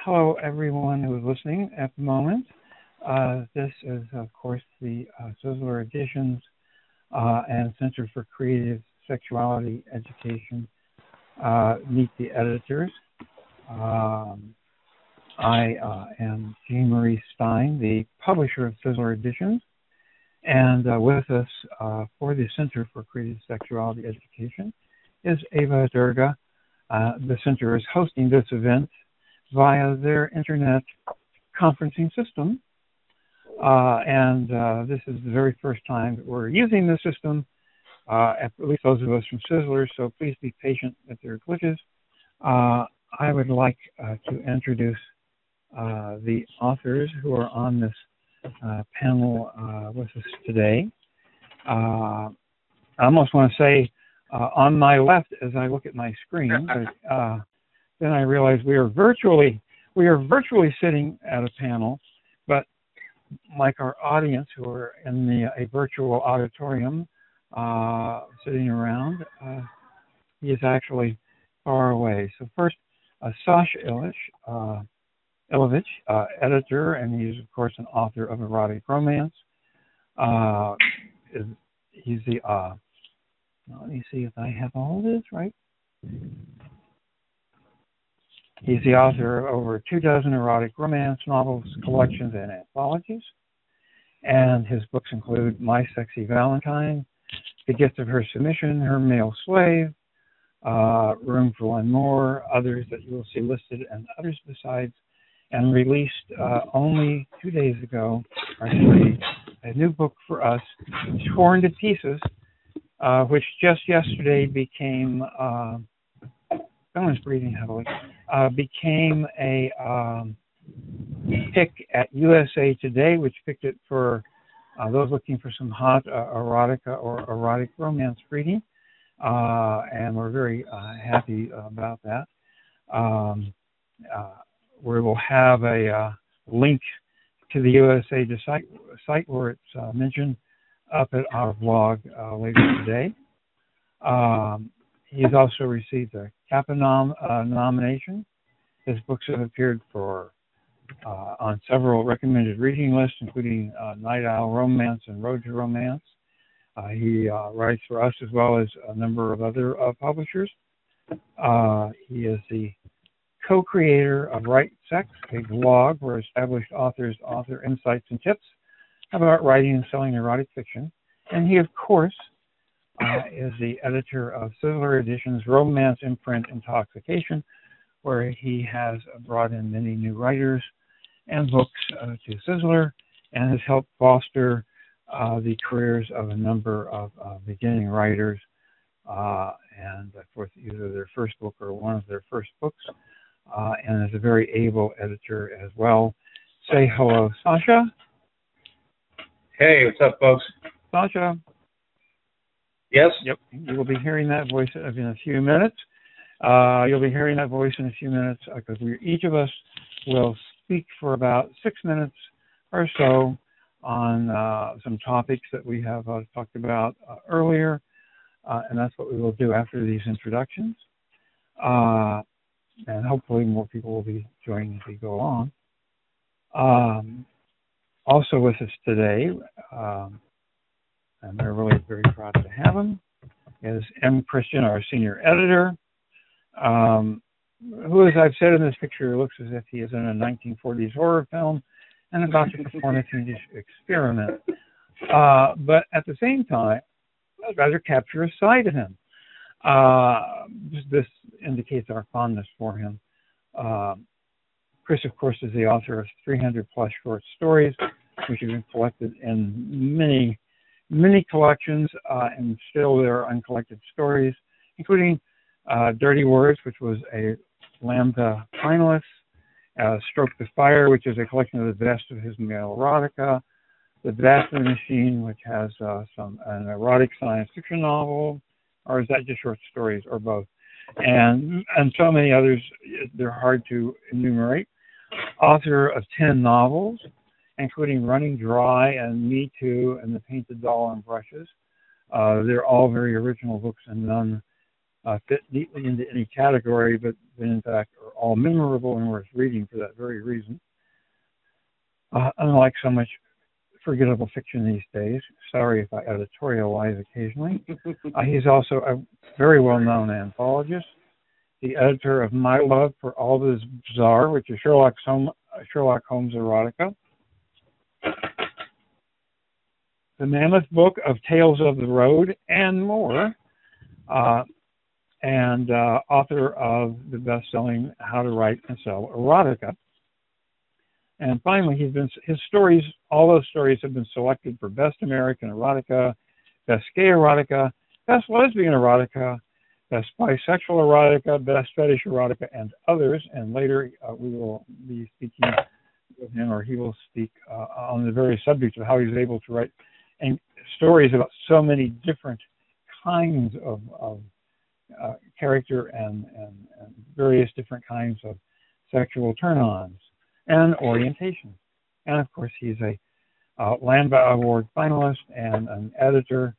Hello, everyone who is listening at the moment. This is, of course, the Sizzler Editions and Center for Creative Sexuality Education. Meet the editors. I am Jean Marie Stein, the publisher of Sizzler Editions, and with us for the Center for Creative Sexuality Education is Ava Durga. The center is hosting this event via their internet conferencing system. This is the very first time that we're using this system, at least those of us from Sizzler, so please be patient if there are glitches. I would like to introduce the authors who are on this panel with us today. I almost want to say on my left as I look at my screen, but then I realize we are virtually sitting at a panel, but like our audience who are in a virtual auditorium sitting around, he is actually far away. So first, Sascha Illyvich, editor, and he's of course an author of erotic romance. He's the let me see if I have all this right. He's the author of over 24 erotic romance novels, collections, and anthologies. And his books include My Sexy Valentine, The Gift of Her Submission, Her Male Slave, Room for One More, others that you will see listed, and others besides. And released only 2 days ago, actually, a new book for us, Torn to Pieces, which just yesterday became, someone's breathing heavily, became a pick at USA Today, which picked it for those looking for some hot erotica or erotic romance reading. And we're very happy about that. We will have a link to the USA site where it's mentioned up at our blog later today. He's also received a CAPA nomination. His books have appeared on several recommended reading lists, including Night Owl Romance and Road to Romance. He writes for us as well as a number of other publishers. He is the co-creator of Write Sex, a blog where established authors author insights and tips about writing and selling erotic fiction. And he, of course, is the editor of Sizzler Editions' Romance Imprint Intoxication, where he has brought in many new writers and books to Sizzler and has helped foster the careers of a number of beginning writers. And of course, either their first book or one of their first books, and is a very able editor as well. Say hello, Sascha. Hey, what's up, folks? Sascha. Yes? Yep, you will be hearing that voice in a few minutes. You'll be hearing that voice in a few minutes because each of us will speak for about 6 minutes or so on some topics that we have talked about earlier, and that's what we will do after these introductions. And hopefully more people will be joining as we go on. Also with us today, and we're really very proud to have him, is M. Christian, our senior editor, who, as I've said in this picture, looks as if he is in a 1940s horror film and about to perform a fiendish experiment. But at the same time, I'd rather capture a side of him. This indicates our fondness for him. Chris, of course, is the author of 300-plus short stories, which have been collected in many collections, and still there are uncollected stories, including Dirty Words, which was a Lambda finalist, Stroke the Fire, which is a collection of the best of his male erotica, The Bastard Machine, which has an erotic science fiction novel, or is that just short stories, or both? And so many others, they're hard to enumerate. Author of 10 novels, including Running Dry and Me Too and The Painted Doll and Brushes. They're all very original books, and none fit neatly into any category, but in fact are all memorable and worth reading for that very reason. Unlike so much forgettable fiction these days, sorry if I editorialize occasionally, he's also a very well-known anthologist, the editor of My Love for All That Is Bizarre, which is Sherlock Holmes Erotica, the Mammoth Book of Tales of the Road, and more, and author of the best-selling How to Write and Sell Erotica. And finally, his stories, all those stories have been selected for Best American Erotica, Best Gay Erotica, Best Lesbian Erotica, Best Bisexual Erotica, Best Fetish Erotica, and others. And later we will be speaking with him, or he will speak on the various subjects of how he's able to write and stories about so many different kinds of character and various different kinds of sexual turn-ons and orientation. And of course, he's a Lambda Award finalist and an editor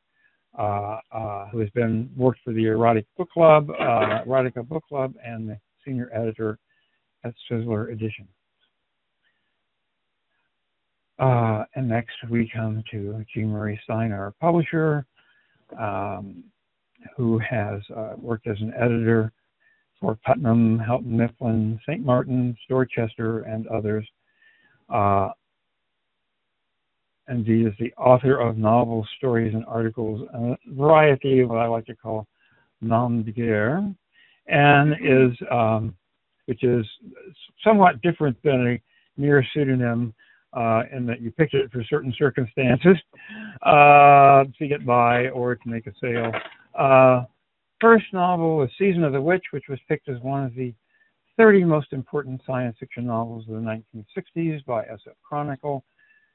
who has worked for the Erotica Book Club, and the senior editor at Sizzler Edition. And next we come to Jean Marie Stein, our publisher, who has worked as an editor for Putnam, Houghton Mifflin, St. Martin's, Dorchester, and others. And he is the author of novels, stories, and articles, a variety of what I like to call nom de guerre, and which is somewhat different than a mere pseudonym in that you picked it for certain circumstances to get by or to make a sale. First novel was Season of the Witch, which was picked as one of the 30 most important science fiction novels of the 1960s by SF Chronicle,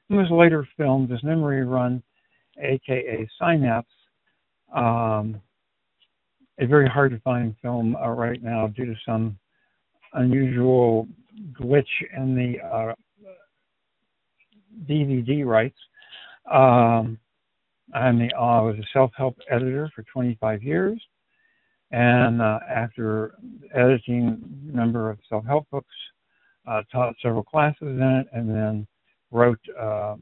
and was later filmed as Memory Run, aka Synapse, a very hard to find film right now due to some unusual glitch in the DVD rights. I was a self-help editor for 25 years. And after editing a number of self-help books, taught several classes in it, and then wrote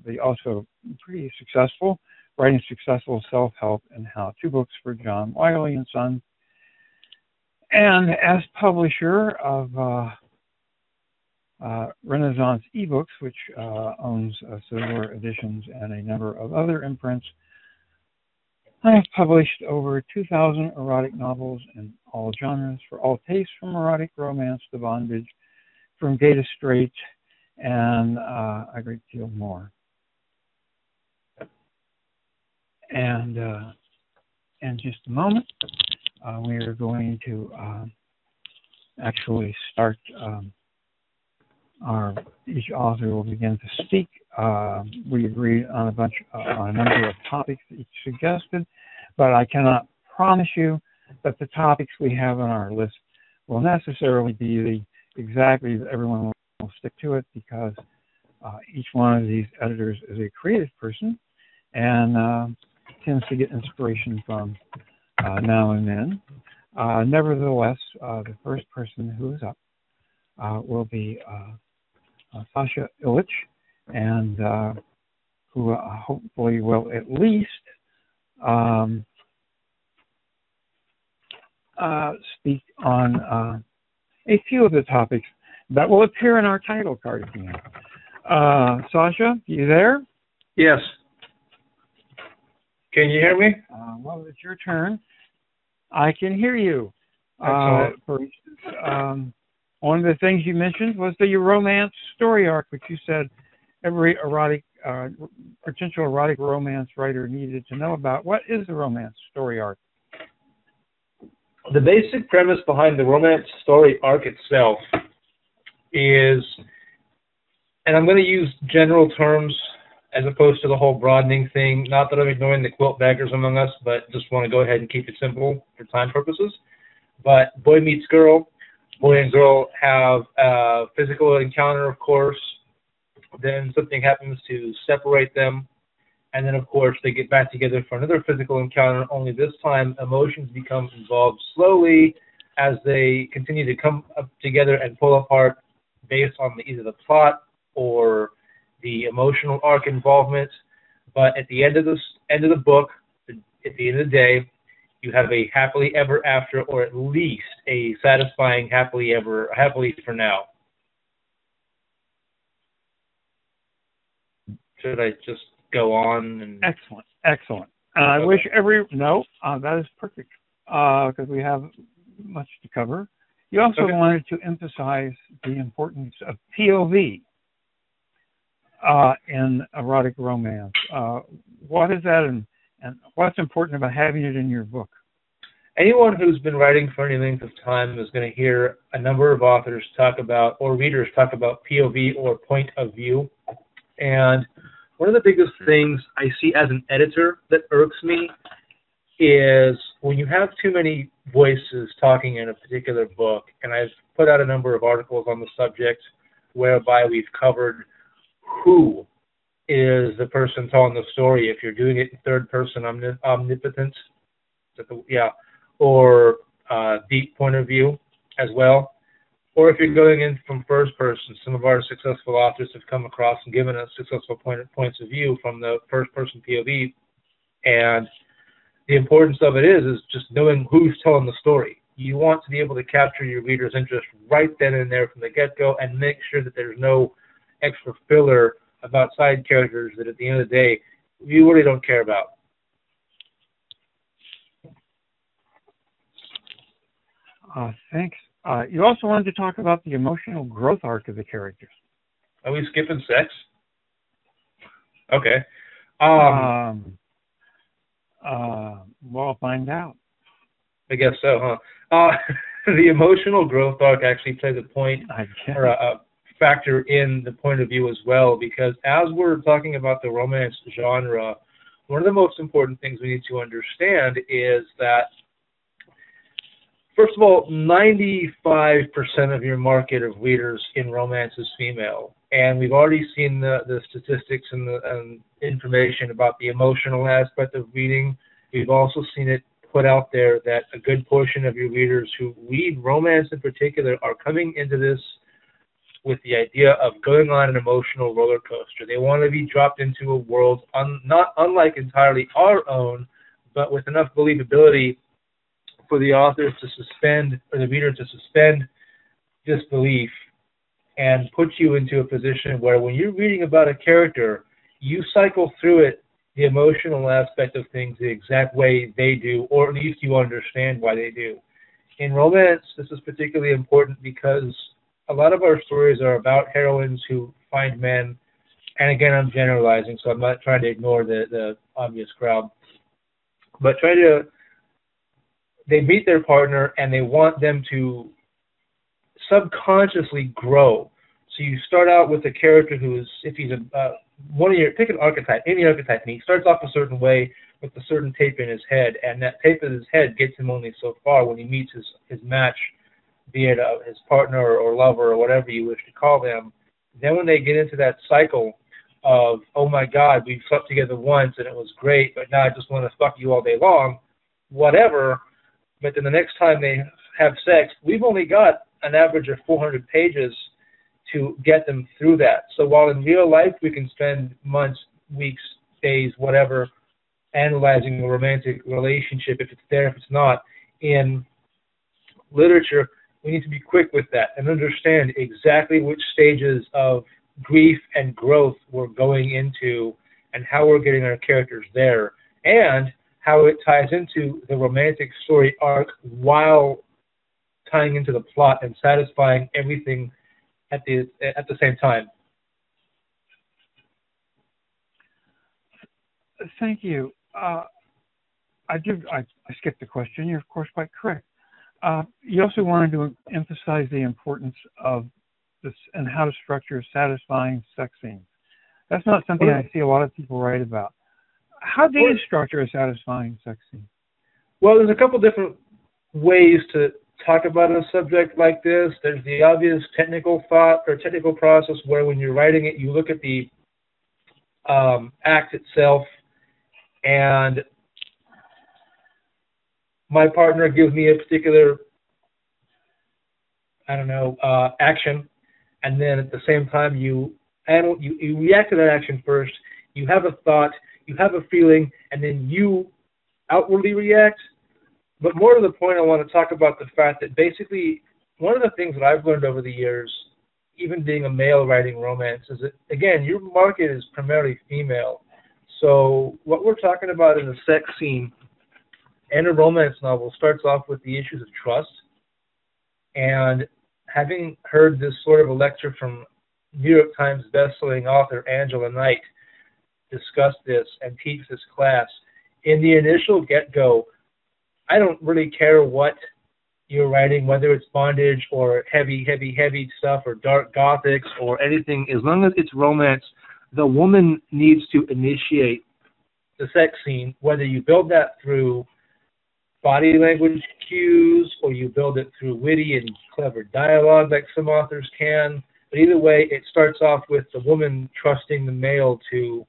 the also pretty successful, writing successful self-help and how-to books for John Wiley & Son. And as publisher of Renaissance eBooks, which owns Sizzler Editions and a number of other imprints, I have published over 2,000 erotic novels in all genres, for all tastes, from erotic romance to bondage, from gay to straight, and a great deal more. And in just a moment, we are going to actually start. Each author will begin to speak. We agreed on a number of topics that each suggested, but I cannot promise you that the topics we have on our list will necessarily be exactly that everyone will stick to it, because each one of these editors is a creative person and tends to get inspiration from now and then. Nevertheless, the first person who is up will be Sascha Illyvich, and who hopefully will at least speak on a few of the topics that will appear in our title card at the end. Sascha, you there? Yes. Can you hear me? Well, it's your turn. I can hear you. For instance, one of the things you mentioned was the romance story arc, which you said every potential erotic romance writer needed to know about. What is the romance story arc? The basic premise behind the romance story arc itself is, and I'm going to use general terms as opposed to the whole broadening thing. Not that I'm ignoring the quilt baggers among us, but just want to go ahead and keep it simple for time purposes. But boy meets girl. Boy and girl have a physical encounter, of course. Then something happens to separate them, And then, of course, they get back together for another physical encounter, only this time emotions become involved slowly as they continue to come up together and pull apart based on either the plot or the emotional arc involvement. But at the end of the book, at the end of the day, you have a happily ever after, or at least a satisfying happily for now. Should I just go on? Excellent, excellent. I wish that is perfect because we have much to cover. You also wanted to emphasize the importance of POV in erotic romance. What is that, and what's important about having it in your book? Anyone who's been writing for any length of time is going to hear a number of authors talk about, or readers talk about, POV or point of view. And one of the biggest things I see as an editor that irks me is when you have too many voices talking in a particular book. And I've put out a number of articles on the subject whereby we've covered who is the person telling the story. If you're doing it in third person omnipotent, or deep point of view as well. Or if you're going in from first person, some of our successful authors have come across and given us successful points of view from the first person POV. And the importance of it is just knowing who's telling the story. You want to be able to capture your reader's interest right then and there from the get-go and make sure that there's no extra filler about side characters that at the end of the day, you really don't care about. Thanks. You also wanted to talk about the emotional growth arc of the characters. Are we skipping sex? Okay. We'll find out. I guess so, huh? The emotional growth arc actually plays a point or a factor in the point of view as well, because as we're talking about the romance genre, one of the most important things we need to understand is that, first of all, 95% of your market of readers in romance is female. And we've already seen the statistics and the information about the emotional aspect of reading. We've also seen it put out there that a good portion of your readers who read romance in particular are coming into this with the idea of going on an emotional roller coaster. They want to be dropped into a world not unlike entirely our own, but with enough believability for the author to suspend, or the reader to suspend disbelief and put you into a position where when you're reading about a character, you cycle through it, the emotional aspect of things, the exact way they do, or at least you understand why they do. In romance, this is particularly important because a lot of our stories are about heroines who find men, and again, I'm generalizing, so I'm not trying to ignore the obvious crowd, but they meet their partner and they want them to subconsciously grow. So you start out with a character who is, if he's pick an archetype, any archetype, and he starts off a certain way with a certain tape in his head, and that tape in his head gets him only so far when he meets his match, be it his partner or lover or whatever you wish to call them. Then when they get into that cycle of, oh my God, we slept together once and it was great, but now I just want to fuck you all day long, whatever. But then the next time they have sex, we've only got an average of 400 pages to get them through that. So while in real life we can spend months, weeks, days, whatever, analyzing a romantic relationship, if it's there, if it's not, in literature, we need to be quick with that and understand exactly which stages of grief and growth we're going into and how we're getting our characters there, and how it ties into the romantic story arc while tying into the plot and satisfying everything at the same time. Thank you. I skipped the question. You're of course quite correct. You also wanted to emphasize the importance of this and how to structure satisfying sex scenes. That's not something I see a lot of people write about. How do you structure a satisfying sex scene? Well, there's a couple different ways to talk about a subject like this. There's the obvious technical thought or technical process where when you're writing it, you look at the act itself and my partner gives me a particular, I don't know, action, and then at the same time you react to that action first. You have a thought, you have a feeling, and then you outwardly react. But more to the point, I want to talk about the fact that basically one of the things that I've learned over the years, even being a male writing romance, is that, again, your market is primarily female. So what we're talking about in the sex scene and a romance novel starts off with the issues of trust. And having heard this sort of a lecture from New York Times bestselling author Angela Knight discuss this and teach this class, in the initial get-go, I don't really care what you're writing, whether it's bondage or heavy stuff or dark gothics or anything. As long as it's romance, the woman needs to initiate the sex scene, whether you build that through body language cues or you build it through witty and clever dialogue like some authors can. But either way, it starts off with the woman trusting the male to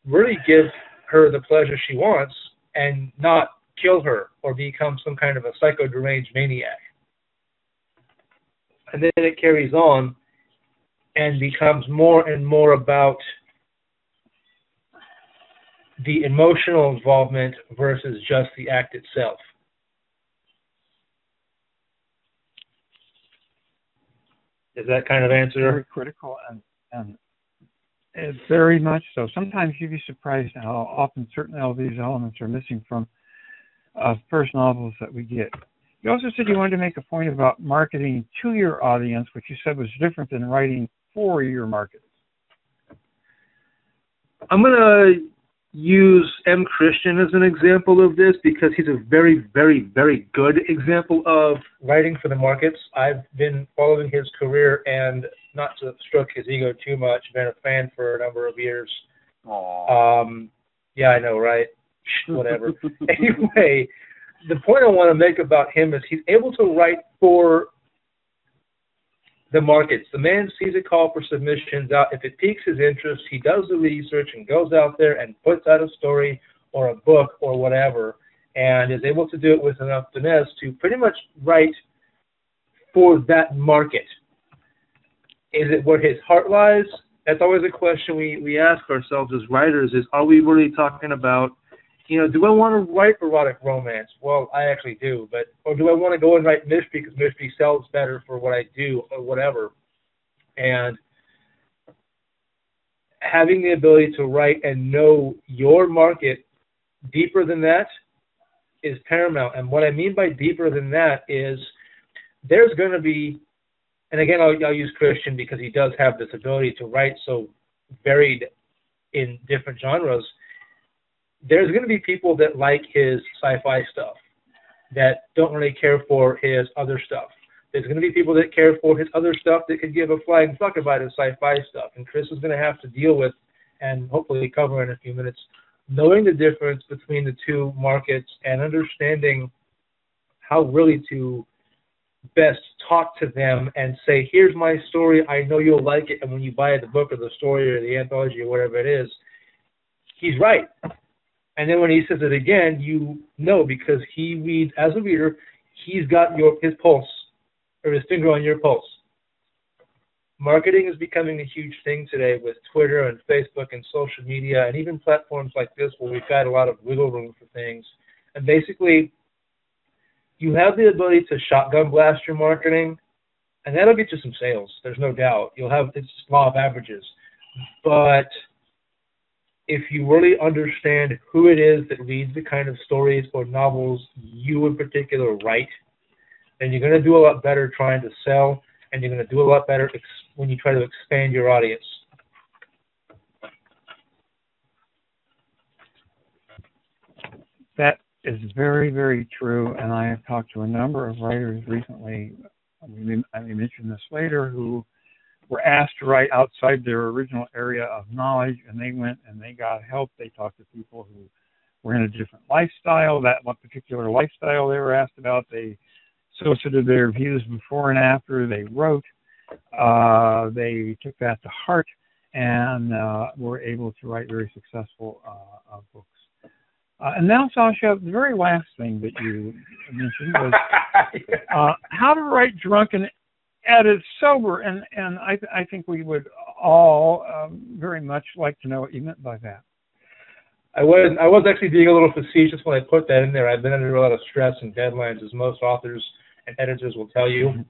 really give her the pleasure she wants and not kill her or become some kind of a psycho-deranged maniac. And then it carries on and becomes more and more about the emotional involvement versus just the act itself. Does that kind of answer? Very critical, and it's very much so. Sometimes you'd be surprised how often certain of these elements are missing from first novels that we get. You also said you wanted to make a point about marketing to your audience, which you said was different than writing for your market. I'm going to use M. Christian as an example of this because he's a very, very, very good example of writing for the markets. I've been following his career and, not to stroke his ego too much, been a fan for a number of years. Yeah, I know, right? Whatever. Anyway, the point I want to make about him is he's able to write for the markets. The man sees a call for submissions out. If it piques his interest, he does the research and goes out there and puts out a story or a book or whatever, and is able to do it with enough finesse to pretty much write for that market. Is it where his heart lies? That's always a question we ask ourselves as writers, is are we really talking about, do I want to write erotic romance? Well, I actually do, or do I want to go and write mystery because mystery sells better for what I do or whatever? And having the ability to write and know your market deeper than that is paramount. And what I mean by deeper than that is there's going to be, and again, I'll use Christian because he does have this ability to write so varied in different genres. There's going to be people that like his sci-fi stuff that don't really care for his other stuff. There's going to be people that care for his other stuff that could give a flying fuck about his sci-fi stuff. And Chris is going to have to deal with, and hopefully cover in a few minutes, knowing the difference between the two markets and understanding how really to best talk to them and say, here's my story, I know you'll like it, and when you buy the book or the story or the anthology or whatever it is, he's right. And then when he says it again, you know, because he reads, as a reader, he's got his pulse, or his finger on your pulse. Marketing is becoming a huge thing today with Twitter and Facebook and social media and even platforms like this where we've got a lot of wiggle room for things. And basically, you have the ability to shotgun blast your marketing, and that'll get you some sales. There's no doubt. It's just law of averages. But if you really understand who it is that reads the kind of stories or novels you in particular write, then you're going to do a lot better trying to sell, and you're going to do a lot better when you try to expand your audience. That is very, very true, and I have talked to a number of writers recently, I may mention this later, who were asked to write outside their original area of knowledge, and they went and they got help. They talked to people who were in a different lifestyle, what particular lifestyle they were asked about. They solicited their views before and after they wrote. They took that to heart and were able to write very successful books. And now, Sascha, the very last thing that you mentioned was how to write drunk and edit sober. And I think we would all very much like to know what you meant by that. I was actually being a little facetious when I put that in there. I've been under a lot of stress and deadlines, as most authors and editors will tell you.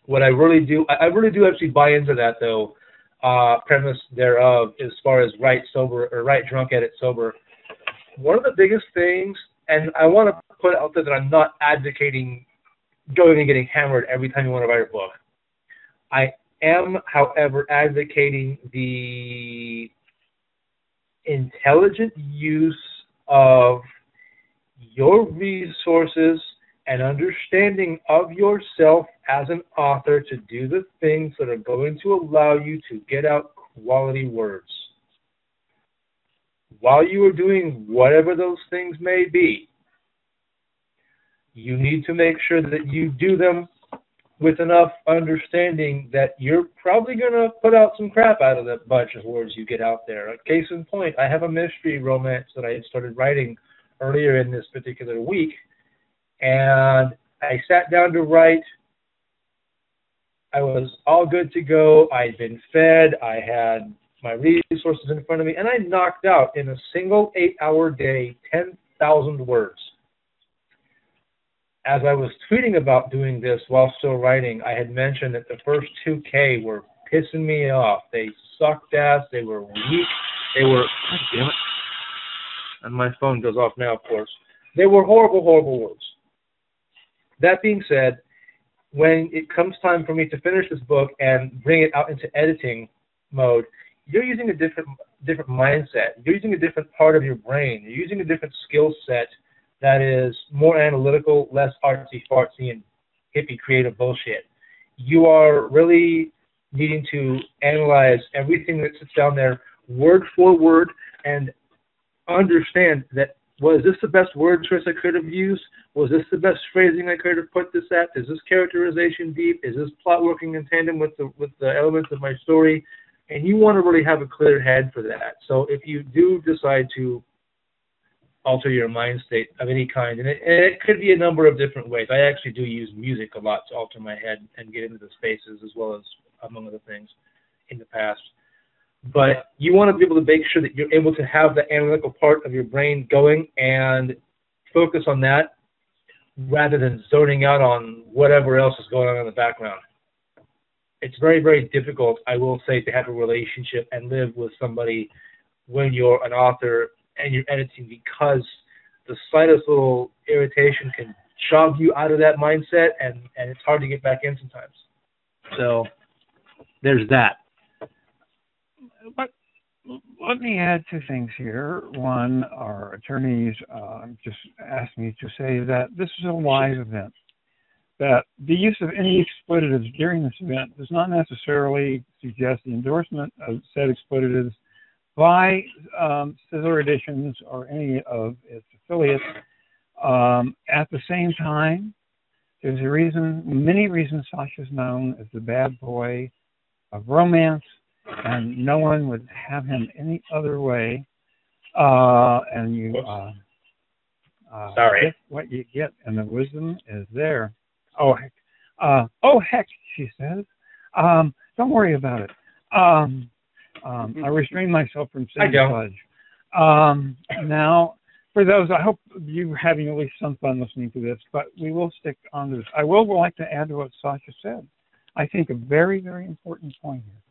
What I really do actually buy into that, though, premise thereof, as far as write drunk, edit sober. One of the biggest things, and I want to put out there that I'm not advocating going and getting hammered every time you want to write a book. I am, however, advocating the intelligent use of your resources and understanding of yourself as an author to do the things that are going to allow you to get out quality words. While you are doing whatever those things may be, you need to make sure that you do them with enough understanding that you're probably going to put out some crap out of that bunch of words you get out there. A case in point, I have a mystery romance that I started writing earlier in this particular week, and I sat down to write. I was all good to go. I'd been fed. I had my resources in front of me, and I knocked out in a single 8-hour day 10,000 words. As I was tweeting about doing this while still writing, I had mentioned that the first 2K were pissing me off. They sucked ass. They were weak. They were, God damn it. And my phone goes off now, of course. They were horrible, horrible words. That being said, when it comes time for me to finish this book and bring it out into editing mode, you're using a different mindset. You're using a different part of your brain. You're using a different skill set that is more analytical, less artsy-fartsy and hippie creative bullshit. You are really needing to analyze everything that sits down there word for word and understand that, was this the best word choice I could have used? Was this the best phrasing I could have put this at? Is this characterization deep? Is this plot working in tandem with the elements of my story? And you want to really have a clear head for that. So if you do decide to alter your mind state of any kind, and it could be a number of different ways. I actually do use music a lot to alter my head and get into the spaces, as well as, among other things, in the past. But you want to be able to make sure that you're able to have the analytical part of your brain going and focus on that rather than zoning out on whatever else is going on in the background. It's very, very difficult, I will say, to have a relationship and live with somebody when you're an author and you're editing, because the slightest little irritation can shove you out of that mindset, and it's hard to get back in sometimes. So there's that. But let me add two things here. One, our attorneys just asked me to say that this is a live event, that the use of any expletives during this event does not necessarily suggest the endorsement of said expletives by Sizzler Editions or any of its affiliates. At the same time, there's a reason, many reasons Sascha's known as the bad boy of romance, and no one would have him any other way. And you sorry, get what you get, and the wisdom is there. Oh heck, she says. Don't worry about it. I restrain myself from saying fudge. Now, for those, I hope you're having at least some fun listening to this, but we will stick on this. I will like to add to what Sascha said. I think a very, very important point here,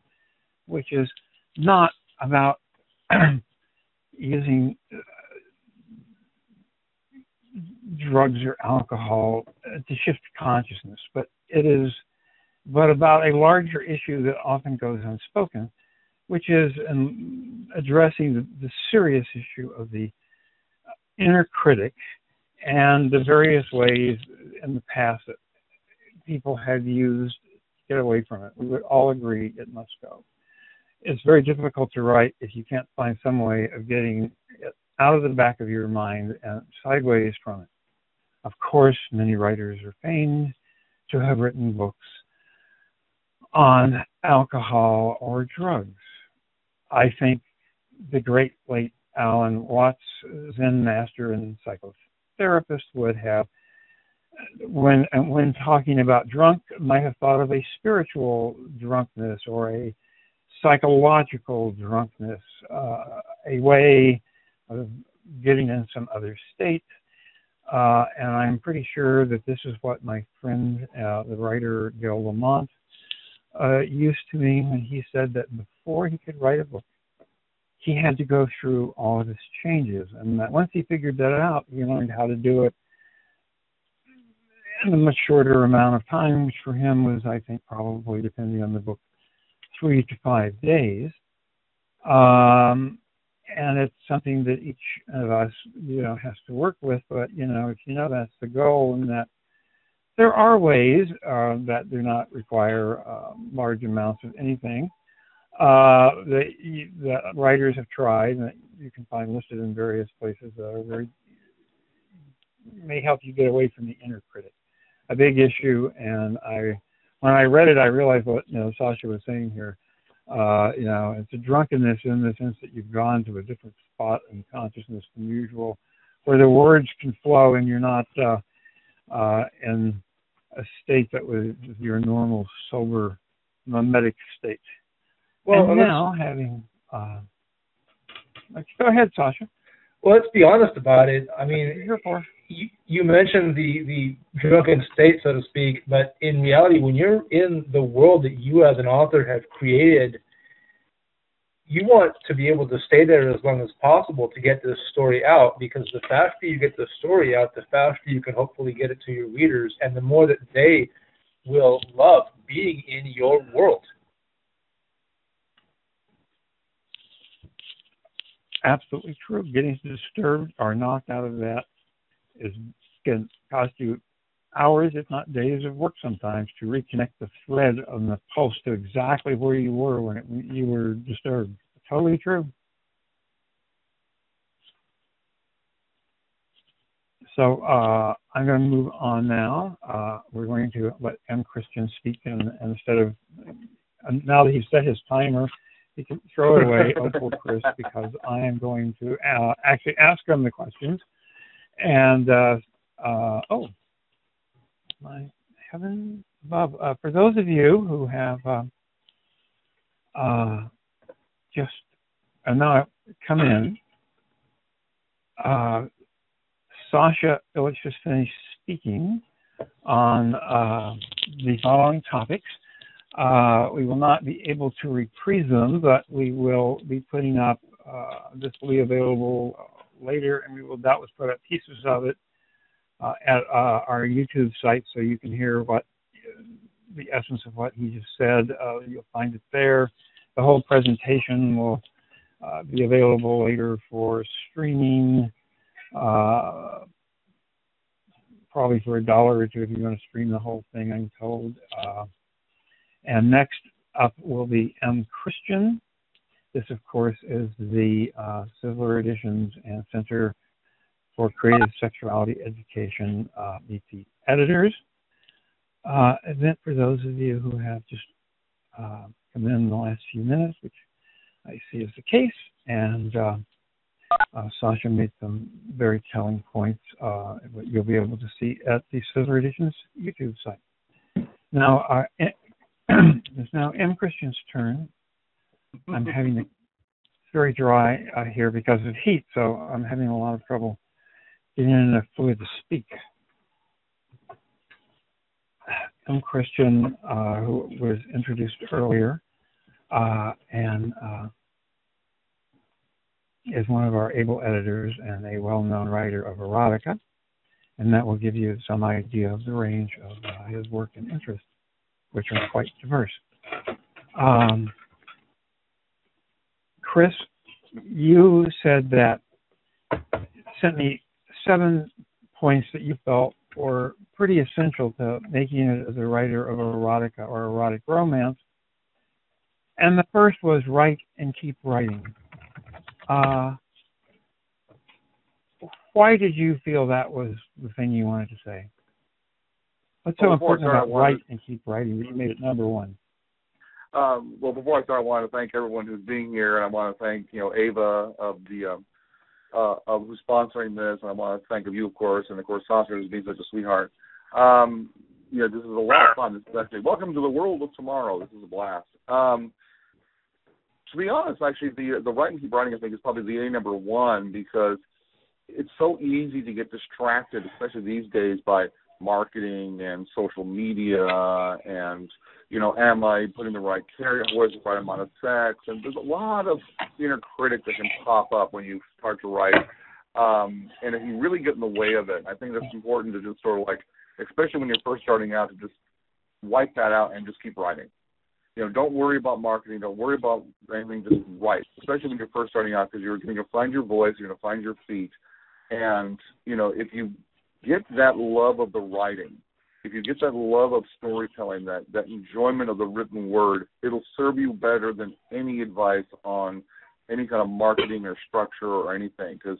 which is not about using drugs or alcohol to shift consciousness, but about a larger issue that often goes unspoken, which is addressing the serious issue of the inner critic and the various ways in the past that people have used to get away from it. We would all agree it must go. It's very difficult to write if you can't find some way of getting it out of the back of your mind and sideways from it. Of course, many writers are famed to have written books on alcohol or drugs. I think the great late Alan Watts, Zen master and psychotherapist, would have, when talking about drunk, might have thought of a spiritual drunkenness or a psychological drunkenness, a way of getting in some other state. And I'm pretty sure that this is what my friend, the writer Gil Lamont, used to mean when he said that before he could write a book, he had to go through all of his changes. And that once he figured that out, he learned how to do it in a much shorter amount of time, which for him was, I think, probably, depending on the book, 3 to 5 days. And it's something that each of us, has to work with. But, if that's the goal, and that there are ways that do not require large amounts of anything that writers have tried, and that you can find listed in various places that are may help you get away from the inner critic. A big issue, and when I read it, I realized what Sascha was saying here. It's a drunkenness in the sense that you've gone to a different spot in consciousness than usual, where the words can flow and you're not in a state that was your normal, sober, mimetic state. Well, and now having... go ahead, Sascha. Well, let's be honest about it. I mean, you mentioned the drunken state, so to speak, but in reality, when you're in the world that you as an author have created, you want to be able to stay there as long as possible to get this story out, because the faster you get the story out, the faster you can hopefully get it to your readers, and the more that they will love being in your world. Absolutely true. Getting disturbed or knocked out of that can cost you hours, if not days, of work sometimes to reconnect the thread on the pulse to exactly where you were when you were disturbed. Totally true. So I'm going to move on now. We're going to let M. Christian speak, and instead of, now that he's set his timer, he can throw it away over Chris, because I am going to actually ask him the questions. And, oh, my heaven above. For those of you who have just now come in, Sascha Illyvich just finished speaking on the following topics. We will not be able to reprise them, but we will be putting up, this will be available later, and we will doubtless put up pieces of it at our YouTube site, so you can hear what the essence of what he just said. You'll find it there. The whole presentation will be available later for streaming, probably for $1 or $2 if you want to stream the whole thing, I'm told. And next up will be M. Christian. This, of course, is the Sizzler Editions and Center for Creative Sexuality Education, meet editors. Event for those of you who have just come in the last few minutes, which I see is the case, and Sascha made some very telling points, what you'll be able to see at the Sizzler Editions YouTube site. Now, it's now M. Christian's turn. I'm having it's very dry here because of heat, so I'm having a lot of trouble getting enough fluid to speak. M. Christian, who was introduced earlier, and is one of our able editors and a well-known writer of erotica, and that will give you some idea of the range of his work and interests, which are quite diverse. Chris, you said that, sent me 7 points that you felt were pretty essential to making it as a writer of erotica or erotic romance. And the first was write and keep writing. Why did you feel that was the thing you wanted to say? What's so important about write and keep writing that you made it number one? Well, before I start, I want to thank everyone who's being here, and I want to thank, Ava of the of who's sponsoring this, and I want to thank you, of course, and of course Sascha, who's being such a sweetheart. This is a lot of fun. This is actually, welcome to the world of tomorrow. This is a blast. To be honest, actually, the writing keep writing, I think, is probably the number one, because it's so easy to get distracted, especially these days, by marketing and social media and, am I putting the right character, what is the right amount of sex? And there's a lot of inner critic that can pop up when you start to write. And if you really get in the way of it, I think that's important to just sort of like, especially when you're first starting out, to just wipe that out and just keep writing. Don't worry about marketing. Don't worry about anything. Just write, especially when you're first starting out, because you're going to find your voice. You're going to find your feet. And, if you get that love of the writing, if you get that love of storytelling, that enjoyment of the written word, it'll serve you better than any advice on any kind of marketing or structure or anything, because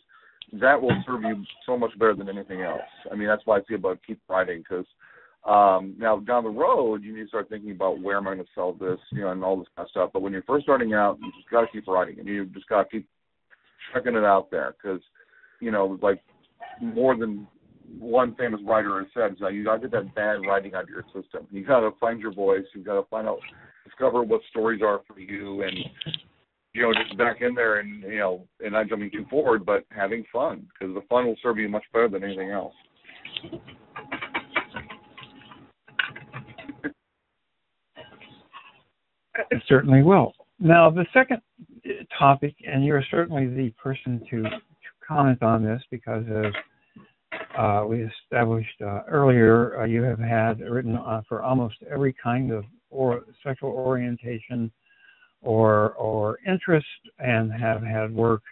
that will serve you so much better than anything else. I mean, that's why I feel about keep writing, because now down the road, you need to start thinking about where am I going to sell this, and all this kind of stuff. But when you're first starting out, you just got to keep writing, and you just got to keep checking it out there, because, like more than one famous writer has said, is that you got to get that bad writing out of your system. You got to find your voice. You got to discover what stories are for you, and just back in there and and not jumping too forward, but having fun, because the fun will serve you much better than anything else. It certainly will. Now, the second topic, and you're certainly the person to comment on this, because as we established earlier, you have had written for almost every kind of sexual orientation or interest, and have had work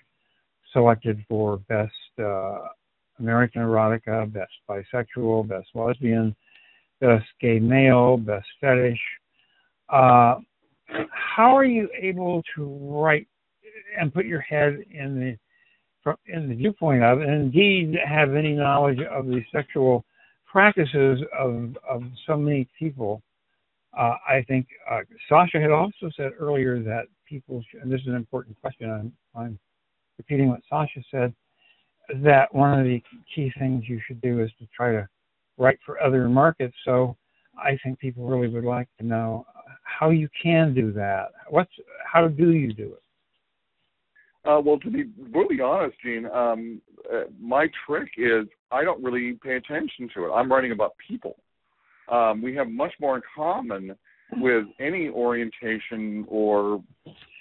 selected for best American erotica, best bisexual, best lesbian, best gay male, best fetish. How are you able to write and put your head in the viewpoint of, and indeed have any knowledge of the sexual practices of so many people? I think Sascha had also said earlier that people, and this is an important question, I'm repeating what Sascha said, that one of the key things you should do is to try to write for other markets. So I think people really would like to know how you can do that. How do you do it? Well, to be really honest, Gene, my trick is I don't really pay attention to it. I'm writing about people. We have much more in common with any orientation or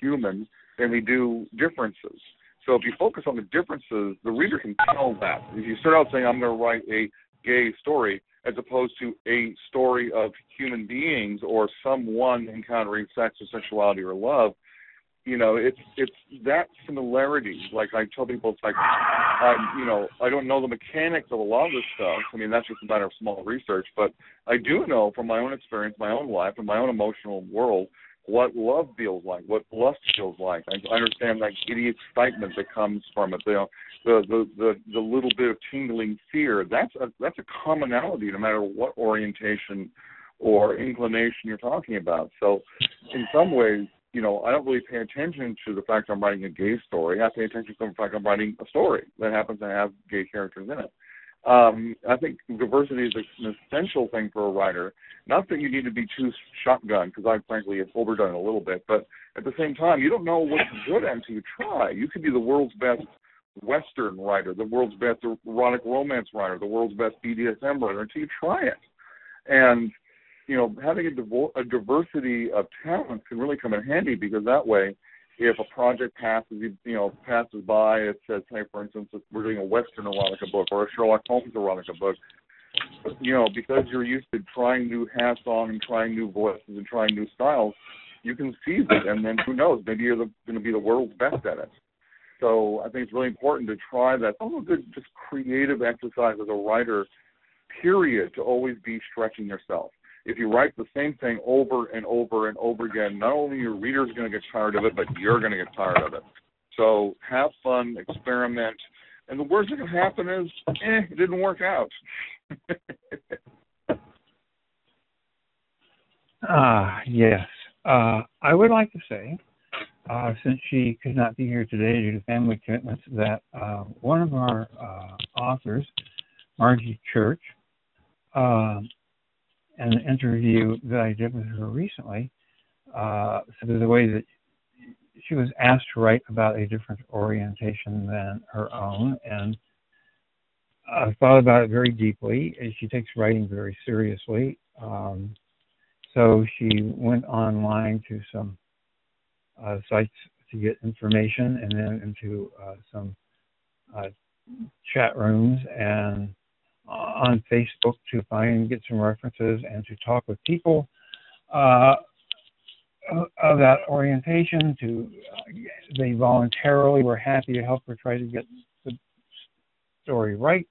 human than we do differences. So if you focus on the differences, the reader can tell that. If you start out saying, I'm going to write a gay story, as opposed to a story of human beings or someone encountering sex or sexuality or love, it's that similarity. Like I tell people, it's like, I don't know the mechanics of a lot of this stuff. I mean, that's just a matter of small research. But I do know from my own experience, my own life, and my own emotional world, what love feels like, what lust feels like. I understand that giddy excitement that comes from it, the little bit of tingling fear. That's a commonality no matter what orientation or inclination you're talking about. So in some ways, I don't really pay attention to the fact I'm writing a gay story. I pay attention to the fact I'm writing a story that happens to have gay characters in it. I think diversity is an essential thing for a writer. Not that you need to be too shotgun, because I frankly have overdone it a little bit, but at the same time, you don't know what you're good at until you try. You could be the world's best Western writer, the world's best erotic romance writer, the world's best BDSM writer until you try it. And, having a diversity of talent can really come in handy, because that way, if a project passes by, it says, hey, for instance, if we're doing a Western erotica book or a Sherlock Holmes erotica book, because you're used to trying new hats on and trying new voices and trying new styles, you can seize it, and then who knows, maybe you're going to be the world's best at it. So I think it's really important to try that. Also good, just creative exercise as a writer, period, to always be stretching yourself. If you write the same thing over and over and over again, not only your reader's going to get tired of it, but you're going to get tired of it. So have fun, experiment, and the worst that can happen is, it didn't work out. Yes. I would like to say since she could not be here today due to family commitments, that one of our authors, Margie Church, in an interview that I did with her recently, said there's a way that she was asked to write about a different orientation than her own, and thought about it very deeply. And she takes writing very seriously. So she went online to some sites to get information, and then into some chat rooms and on Facebook to get some references and to talk with people of that orientation. They voluntarily were happy to help her try to get the story right.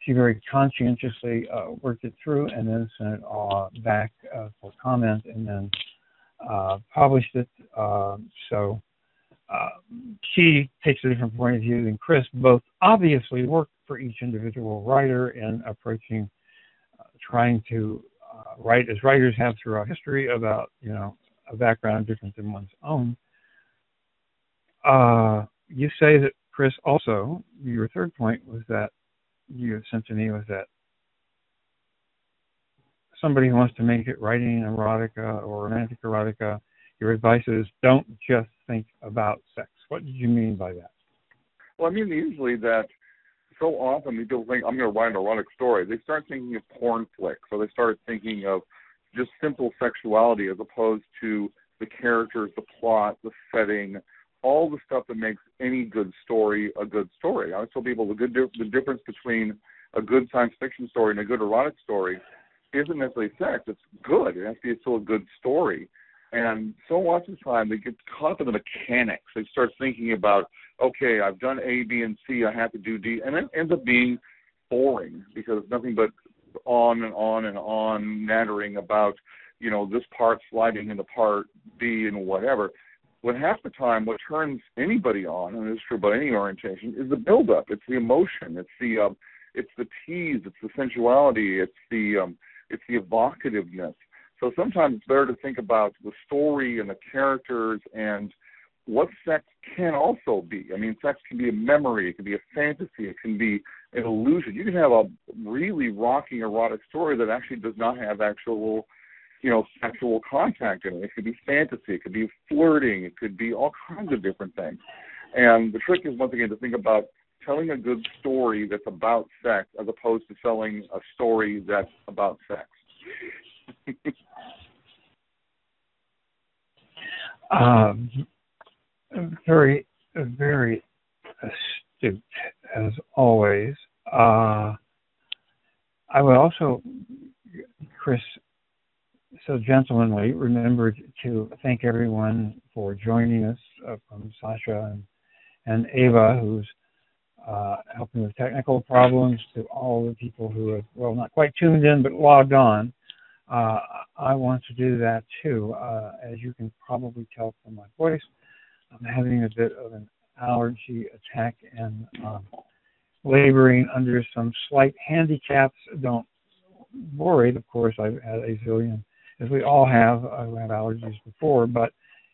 She very conscientiously worked it through and then sent it all back for comment, and then published it. So she takes a different point of view than Chris. Both obviously work for each individual writer in approaching, trying to write as writers have throughout history about, a background different than one's own. You say that, Chris, also, your third point was that you sent to me was that somebody who wants to make it writing erotica or romantic erotica, your advice is don't just think about sex. What did you mean by that? Well, I mean usually that so often people think, I'm going to write an erotic story. They start thinking of porn flicks, or they start thinking of just simple sexuality as opposed to the characters, the plot, the setting, all the stuff that makes any good story a good story. I tell people the difference between a good science fiction story and a good erotic story isn't necessarily sex. It's good. It has to be still a good story. And so much of the time they get caught up in the mechanics. They start thinking about, okay, I've done A, B, and C, I have to do D, and it ends up being boring because it's nothing but on and on and on nattering about, this part sliding into part B and whatever. When half the time what turns anybody on, and it's true about any orientation, is the build-up. It's the emotion. It's the tease. It's the sensuality. It's the evocativeness. So sometimes it's better to think about the story and the characters and what sex can also be. I mean, sex can be a memory. It can be a fantasy. It can be an illusion. You can have a really rocking erotic story that actually does not have actual, sexual contact in it. It could be fantasy. It could be flirting. It could be all kinds of different things. And the trick is, once again, to think about telling a good story that's about sex as opposed to telling a story that's about sex. Very, very astute, as always. I would also, Chris, so gentlemanly, remembered to thank everyone for joining us, from Sascha and Ava, who's helping with technical problems, to all the people who have, not quite tuned in, but logged on. I want to do that too. As you can probably tell from my voice, I'm having a bit of an allergy attack and laboring under some slight handicaps. Don't worry, of course, I've had a zillion, as we all have. I've had allergies before, but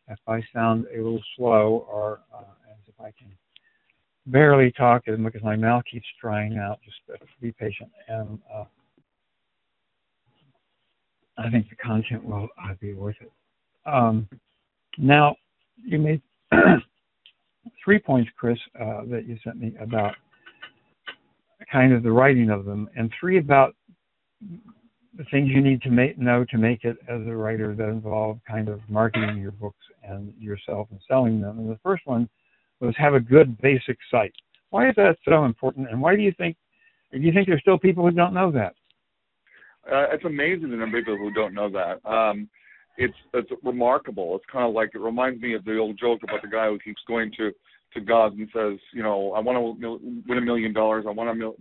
if I sound a little slow, or as if I can barely talk and because my mouth keeps drying out, just be patient. And I think the content will be worth it. Now, you made 3 points, Chris, that you sent me about kind of the writing of them, and 3 about the things you need to know to make it as a writer that involve kind of marketing your books and yourself and selling them. And the first one was have a good basic site. Why is that so important, and why do you think there's still people who don't know that? It's amazing the number of people who don't know that. It's remarkable. It's kind of like, it reminds me of the old joke about the guy who keeps going to God and says, I want to win $1 million. I want to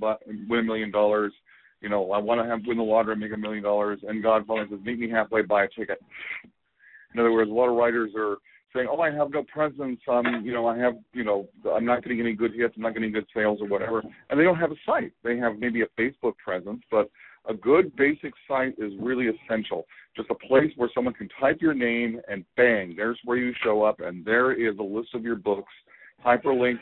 win $1 million. I want to win the lottery and make $1 million. And God finally says, meet me halfway, buy a ticket. In other words, a lot of writers are saying, I have no presence. I'm not getting any good hits. I'm not getting good sales or whatever. And they don't have a site. They have maybe a Facebook presence, but A good basic site is really essential. Just a place where someone can type your name and bang, there's where you show up, and there is a list of your books, hyperlinked,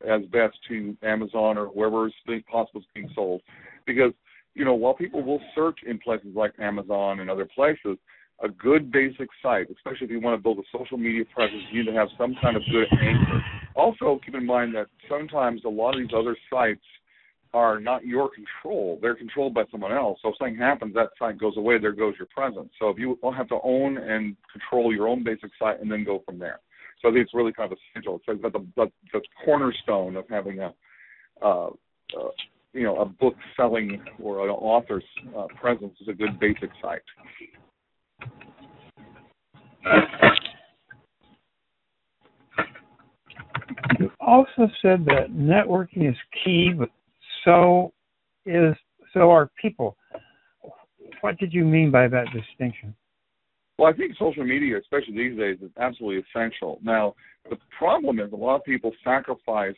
as best to Amazon or wherever it's possible is being sold. Because, while people will search in places like Amazon and other places, a good basic site, especially if you want to build a social media presence, you need to have some kind of good anchor. Also, keep in mind that sometimes a lot of these other sites are not your control. They're controlled by someone else. So if something happens, that site goes away, there goes your presence. So if you have to own and control your own basic site and then go from there. So I think it's really kind of essential. It's like the cornerstone of having a book selling or an author's presence is a good basic site. You also said that networking is key, but so are people. What did you mean by that distinction? Well, I think social media, especially these days, is absolutely essential. Now, the problem is a lot of people sacrifice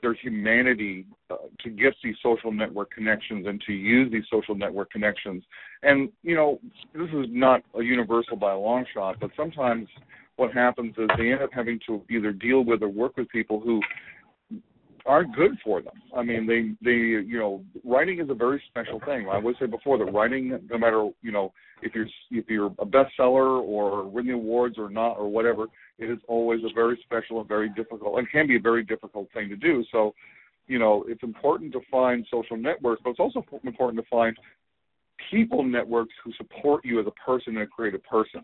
their humanity to get these social network connections and to use these social network connections. And, this is not a universal by a long shot, but sometimes what happens is they end up having to either deal with or work with people who aren't good for them. I mean, they writing is a very special thing. I would say before that writing, no matter, if you're a bestseller or winning awards or not or whatever, it is always a very special and very difficult, and can be a very difficult thing to do. So, it's important to find social networks, but it's also important to find people networks who support you as a person and a creative person.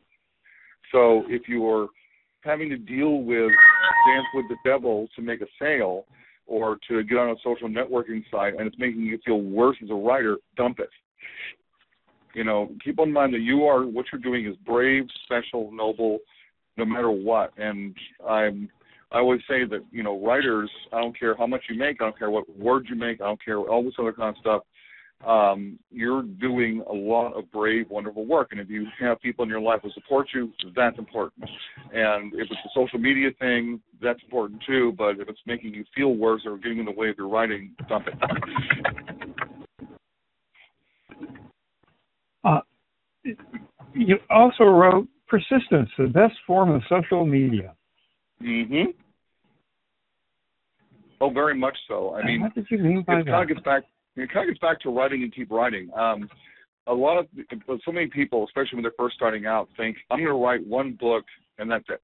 So if you're having to deal with dance with the devil to make a sale or to get on a social networking site and it's making you feel worse as a writer, dump it. Keep in mind that what you're doing is brave, special, noble, no matter what. And I always say that, writers, I don't care how much you make, I don't care what words you make, I don't care all this other kind of stuff. You're doing a lot of brave, wonderful work. And if you have people in your life who support you, that's important. And if it's a social media thing, that's important too. But if it's making you feel worse or getting in the way of your writing, dump it. You also wrote persistence, the best form of social media. Mm-hmm. Oh, very much so. I mean, what did you mean by that? It kind of gets back to writing and keep writing. So many people, especially when they're first starting out, think, I'm going to write one book and that's it.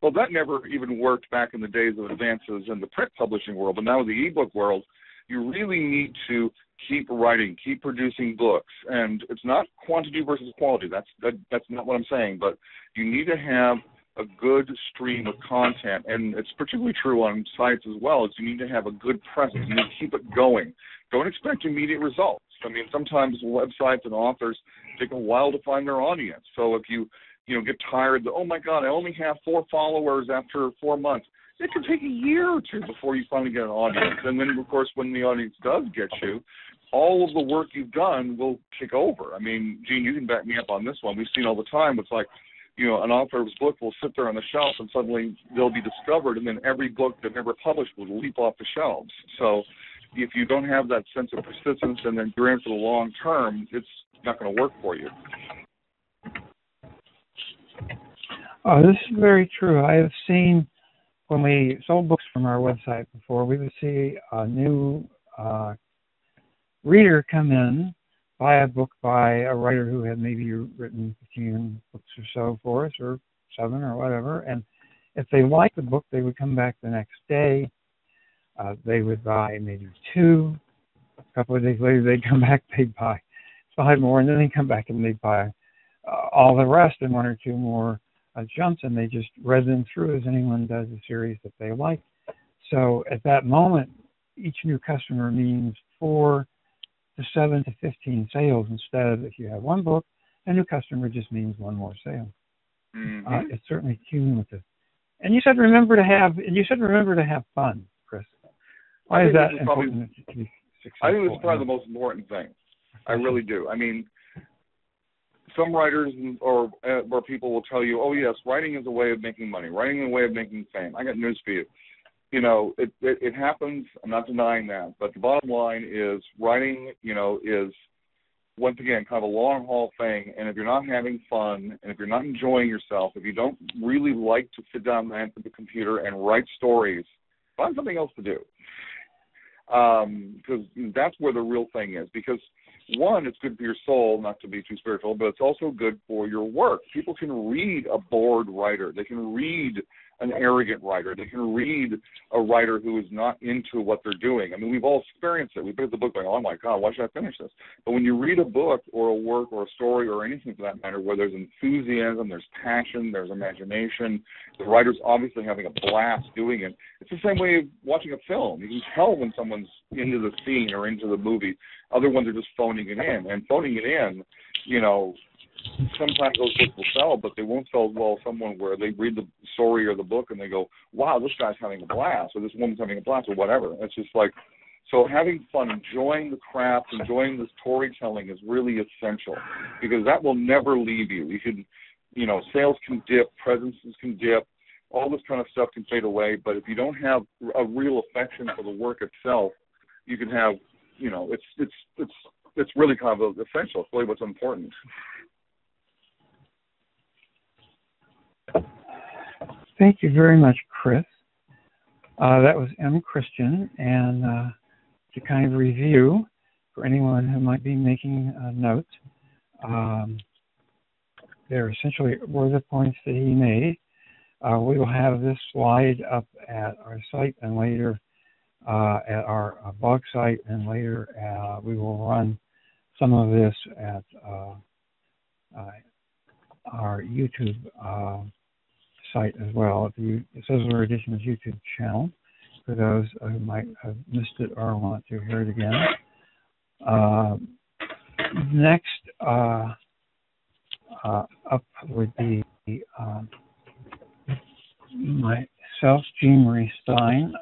Well, that never even worked back in the days of advances in the print publishing world. But now in the ebook world, you really need to keep writing, keep producing books. And it's not quantity versus quality. That's not what I'm saying. But you need to have a good stream of content, and it's particularly true on sites as well, is you need to have a good presence. You need to keep it going. Don't expect immediate results. I mean, sometimes websites and authors take a while to find their audience. So if you get tired, oh my God, I only have 4 followers after 4 months, it can take a year or two before you finally get an audience. And then, of course, when the audience does get you, all of the work you've done will kick over. I mean, Gene, you can back me up on this one. We've seen all the time. It's like, an author's book will sit there on the shelf and suddenly they'll be discovered, and then every book they've ever published will leap off the shelves. So if you don't have that sense of persistence and then you're in for the long term, it's not going to work for you. Oh, this is very true. I have seen when we sold books from our website before, we would see a new reader come in, buy a book by a writer who had maybe written 15 books or so for us, or 7 or whatever. And if they liked the book, they would come back the next day. They would buy maybe 2. A couple of days later, they'd come back, they'd buy 5 more, and then they'd come back and they'd buy all the rest and 1 or 2 more jumps, and they just read them through as anyone does a series that they like. So at that moment, each new customer means 4 to 7 to 15 sales instead of, if you have 1 book, a new customer just means 1 more sale. Mm-hmm. It's certainly cumulative. And you said remember to have fun, Chris. Why is that important to be successful? I think this is probably the most important thing. I really do. I mean, some writers or people will tell you, oh yes, writing is a way of making money. Writing is a way of making fame. I got news for you. it happens. I'm not denying that. But the bottom line is writing, is, once again, kind of a long haul thing. And if you're not having fun, and if you're not enjoying yourself, if you don't really like to sit down at the computer and write stories, find something else to do. Because that's where the real thing is. Because, one, it's good for your soul, not to be too spiritual, but it's also good for your work. People can read a bored writer. They can read an arrogant writer. They can read a writer who is not into what they're doing. I mean, we've all experienced it. We pick up the book going, oh, my God, why should I finish this? But when you read a book or a work or a story or anything for that matter where there's enthusiasm, there's passion, there's imagination, the writer's obviously having a blast doing it. It's the same way of watching a film. You can tell when someone's into the scene or into the movie. Other ones are just phoning it in. And phoning it in, sometimes those books will sell, but they won't sell as well as someone where they read the story or the book and they go, wow, this guy's having a blast, or this woman's having a blast, or whatever. It's just like, so having fun, enjoying the craft, enjoying the storytelling is really essential, because that will never leave you. You can, sales can dip, presences can dip, all this kind of stuff can fade away, but if you don't have a real affection for the work itself, you can have, it's really kind of essential. It's really what's important. Thank you very much, Chris. That was M. Christian, and to kind of review for anyone who might be making notes, there essentially were the points that he made. We will have this slide up at our site and later at our blog site, and later we will run some of this at our YouTube site as well, the Sizzler Editions YouTube channel, for those who might have missed it or want to hear it again. Next up would be myself, Jean Marie Stein.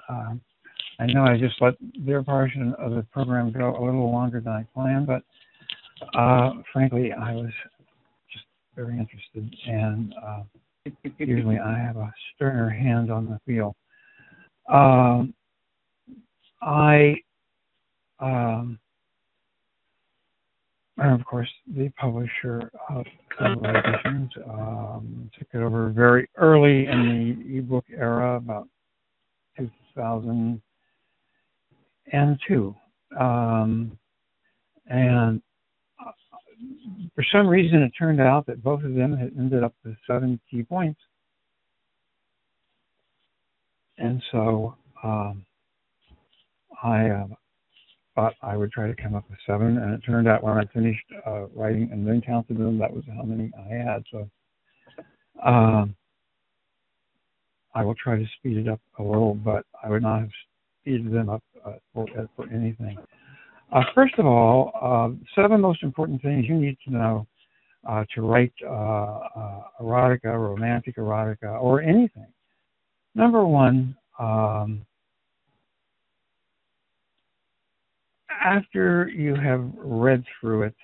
I know I just let their portion of the program go a little longer than I planned, but frankly, I was just very interested, and usually I have a sterner hand on the wheel. I am, of course, the publisher of Sizzler Editions. Took it over very early in the ebook era, about 2002. And for some reason, it turned out that both of them had ended up with 7 key points. And so I thought I would try to come up with 7, and it turned out when I finished writing and then counted them, that was how many I had. So I will try to speed it up a little, but I would not have speeded them up for anything. First of all, 7 most important things you need to know to write erotica, romantic erotica, or anything. Number 1, after you have read through it,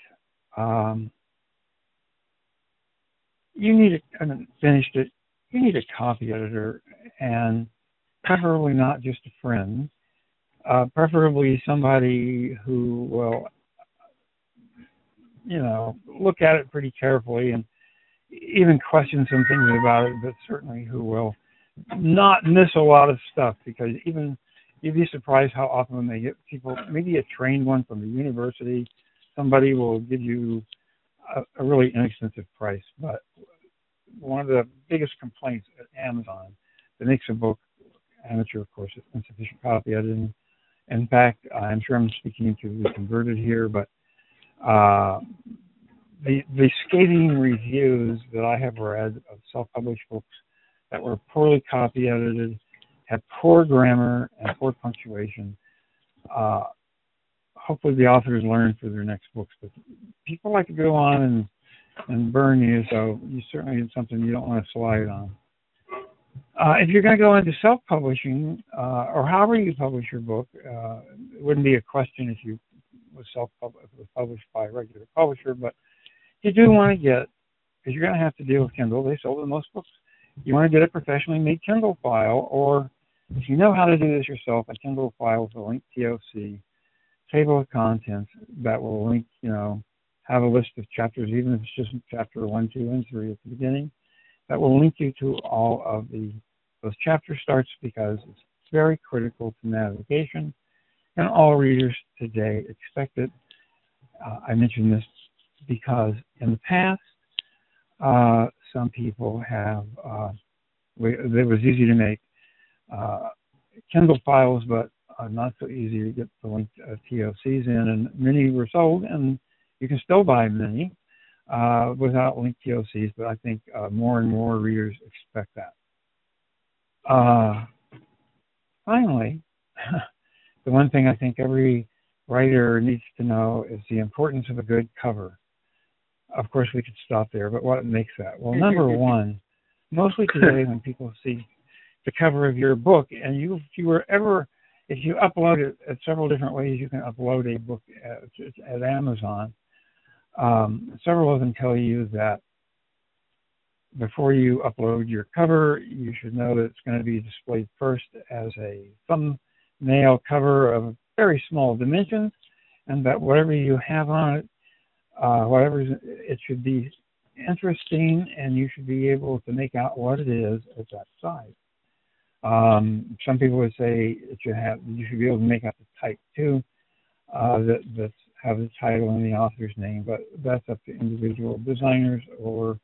you need finished it. You need a copy editor, and preferably not just a friend. Preferably somebody who will, look at it pretty carefully and even question some things about it, but certainly who will not miss a lot of stuff, because even you'd be surprised how often when they get people, maybe a trained one from the university, somebody will give you a really inexpensive price. But one of the biggest complaints at Amazon that makes a book amateur, of course, is insufficient copy editing. In fact, I'm sure I'm speaking to the converted here, but the scathing reviews that I have read of self-published books that were poorly copy edited, had poor grammar and poor punctuation, hopefully the authors learn for their next books. But people like to go on and burn you, so you certainly did something you don't want to slide on. If you're going to go into self-publishing, or however you publish your book, it wouldn't be a question if it was published by a regular publisher, but you do want to get, because you're going to have to deal with Kindle, they sold in most books, you want to get a professionally made Kindle file, or If you know how to do this yourself, a Kindle file with a link TOC, table of contents that will link, have a list of chapters, even if it's just chapter 1, 2, and 3 at the beginning, that will link you to all of those chapter starts, because it's very critical to navigation, and all readers today expect it. I mention this because in the past, some people have, it was easy to make Kindle files, but not so easy to get the linked TOCs in, and many were sold, and you can still buy many without linked TOCs, but I think more and more readers expect that. Finally, the one thing I think every writer needs to know is the importance of a good cover. Of course, we could stop there, but what makes that? Well, number one, mostly today when people see the cover of your book, and if you upload it at several different ways, you can upload a book at Amazon. Several of them tell you that before you upload your cover, you should know that it's going to be displayed first as a thumbnail cover of very small dimensions, and that whatever you have on it, it should be interesting, and you should be able to make out what it is at that size. Some people would say you should be able to make out the type too, that have the title and the author's name, but that's up to individual designers or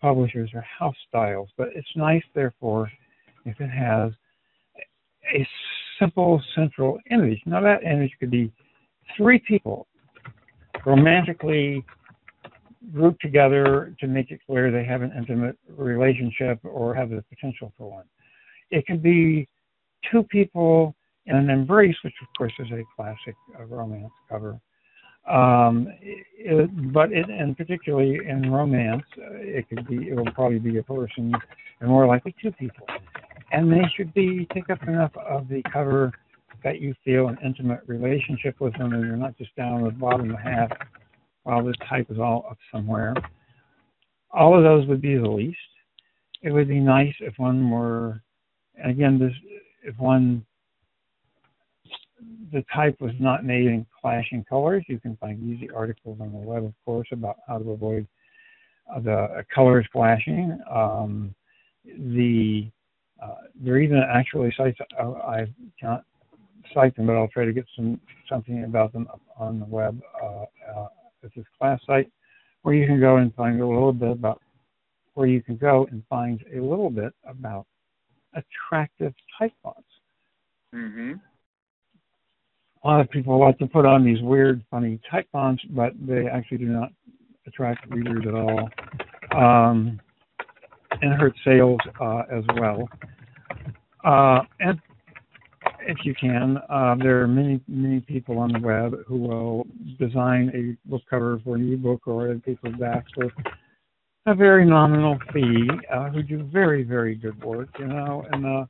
publishers or house styles. But it's nice, therefore, if it has a simple central image. Now, that image could be 3 people romantically grouped together to make it clear they have an intimate relationship or have the potential for one. It could be 2 people in an embrace, which of course is a classic romance cover. And particularly in romance, it will probably be a person, and more likely 2 people. And they should take up enough of the cover that you feel an intimate relationship with them, and you're not just down at the bottom half while the type is all up somewhere. All of those would be the least. It would be nice if one were, again, the type was not made in clashing colors. You can find easy articles on the web, of course, about how to avoid the colors clashing. There are even actually sites, I can't cite them, but I'll try to get something about them up on the web. It's this class site where you can go and find a little bit about attractive type fonts. Mm-hmm. A lot of people like to put on these weird, funny type fonts, but they actually do not attract readers at all, and hurt sales as well. And if you can, there are many people on the web who will design a book cover for an ebook or a paperback for a very nominal fee, who do very, very good work. In the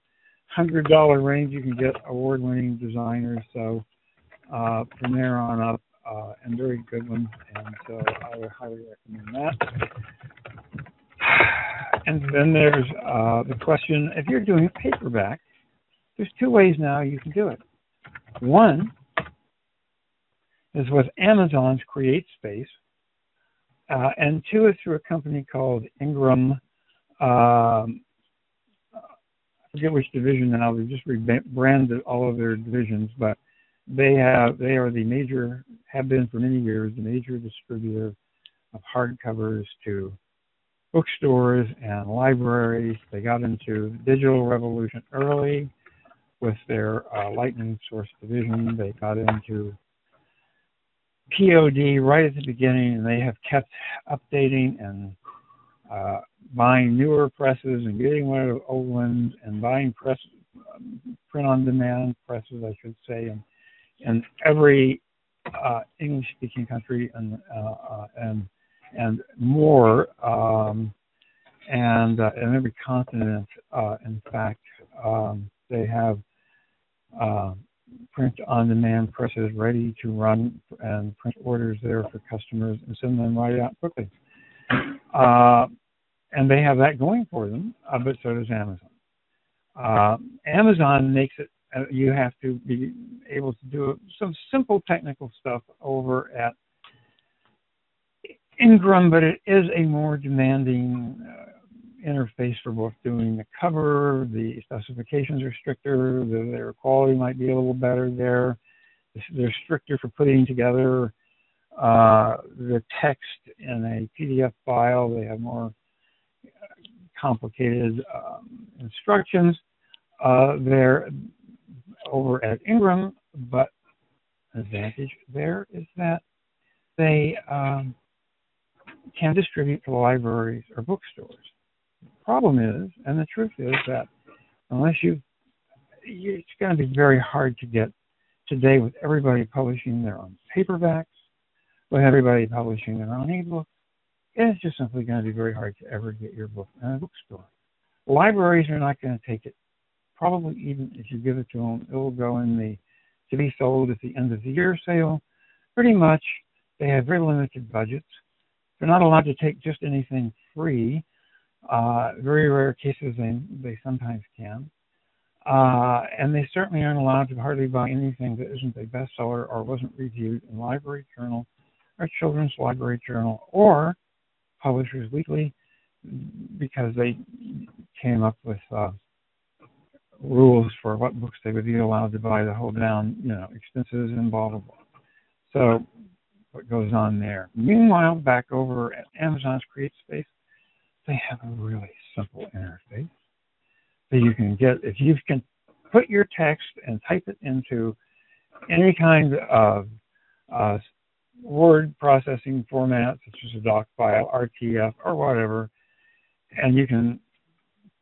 $100 range, you can get award-winning designers. So from there on up, and very good ones. And so I would highly recommend that. And then there's the question, if you're doing a paperback, there's 2 ways now you can do it. One is with Amazon's Create Space, and 2 is through a company called Ingram. I forget which division now. They've just rebranded all of their divisions, but they have been for many years, the major distributor of hardcovers to bookstores and libraries. They got into the digital revolution early with their Lightning Source division. They got into POD right at the beginning, and they have kept updating and buying newer presses and getting rid of old ones and buying print-on-demand presses, I should say, in every English-speaking country and more, and in every continent. In fact, they have print-on-demand presses ready to run and print orders there for customers and send them right out quickly. And they have that going for them, but so does Amazon. Amazon makes it, you have to be able to do some simple technical stuff over at Ingram, but it is a more demanding interface for both doing the cover. The specifications are stricter. Their quality might be a little better there. They're stricter for putting together the text in a PDF file. They have more complicated instructions. They're over at Ingram, but an advantage there is that they can distribute to libraries or bookstores. The problem is, and the truth is, that unless it's going to be very hard to get today with everybody publishing their own paperbacks, with everybody publishing their own ebooks. It's just simply going to be very hard to ever get your book in a bookstore. Libraries are not going to take it. Probably even if you give it to them, it will go in the to be sold at the end of the year sale. Pretty much, they have very limited budgets. They're not allowed to take just anything free. Very rare cases they sometimes can. And they certainly aren't allowed to hardly buy anything that isn't a bestseller or wasn't reviewed in Library Journal or Children's Library Journal or Publishers Weekly, because they came up with rules for what books they would be allowed to buy to hold down, expenses and blah, blah, blah. So what goes on there? Meanwhile, back over at Amazon's CreateSpace, they have a really simple interface that you can get. If you can put your text and type it into any kind of word processing format, such as a doc file, RTF, or whatever, and you can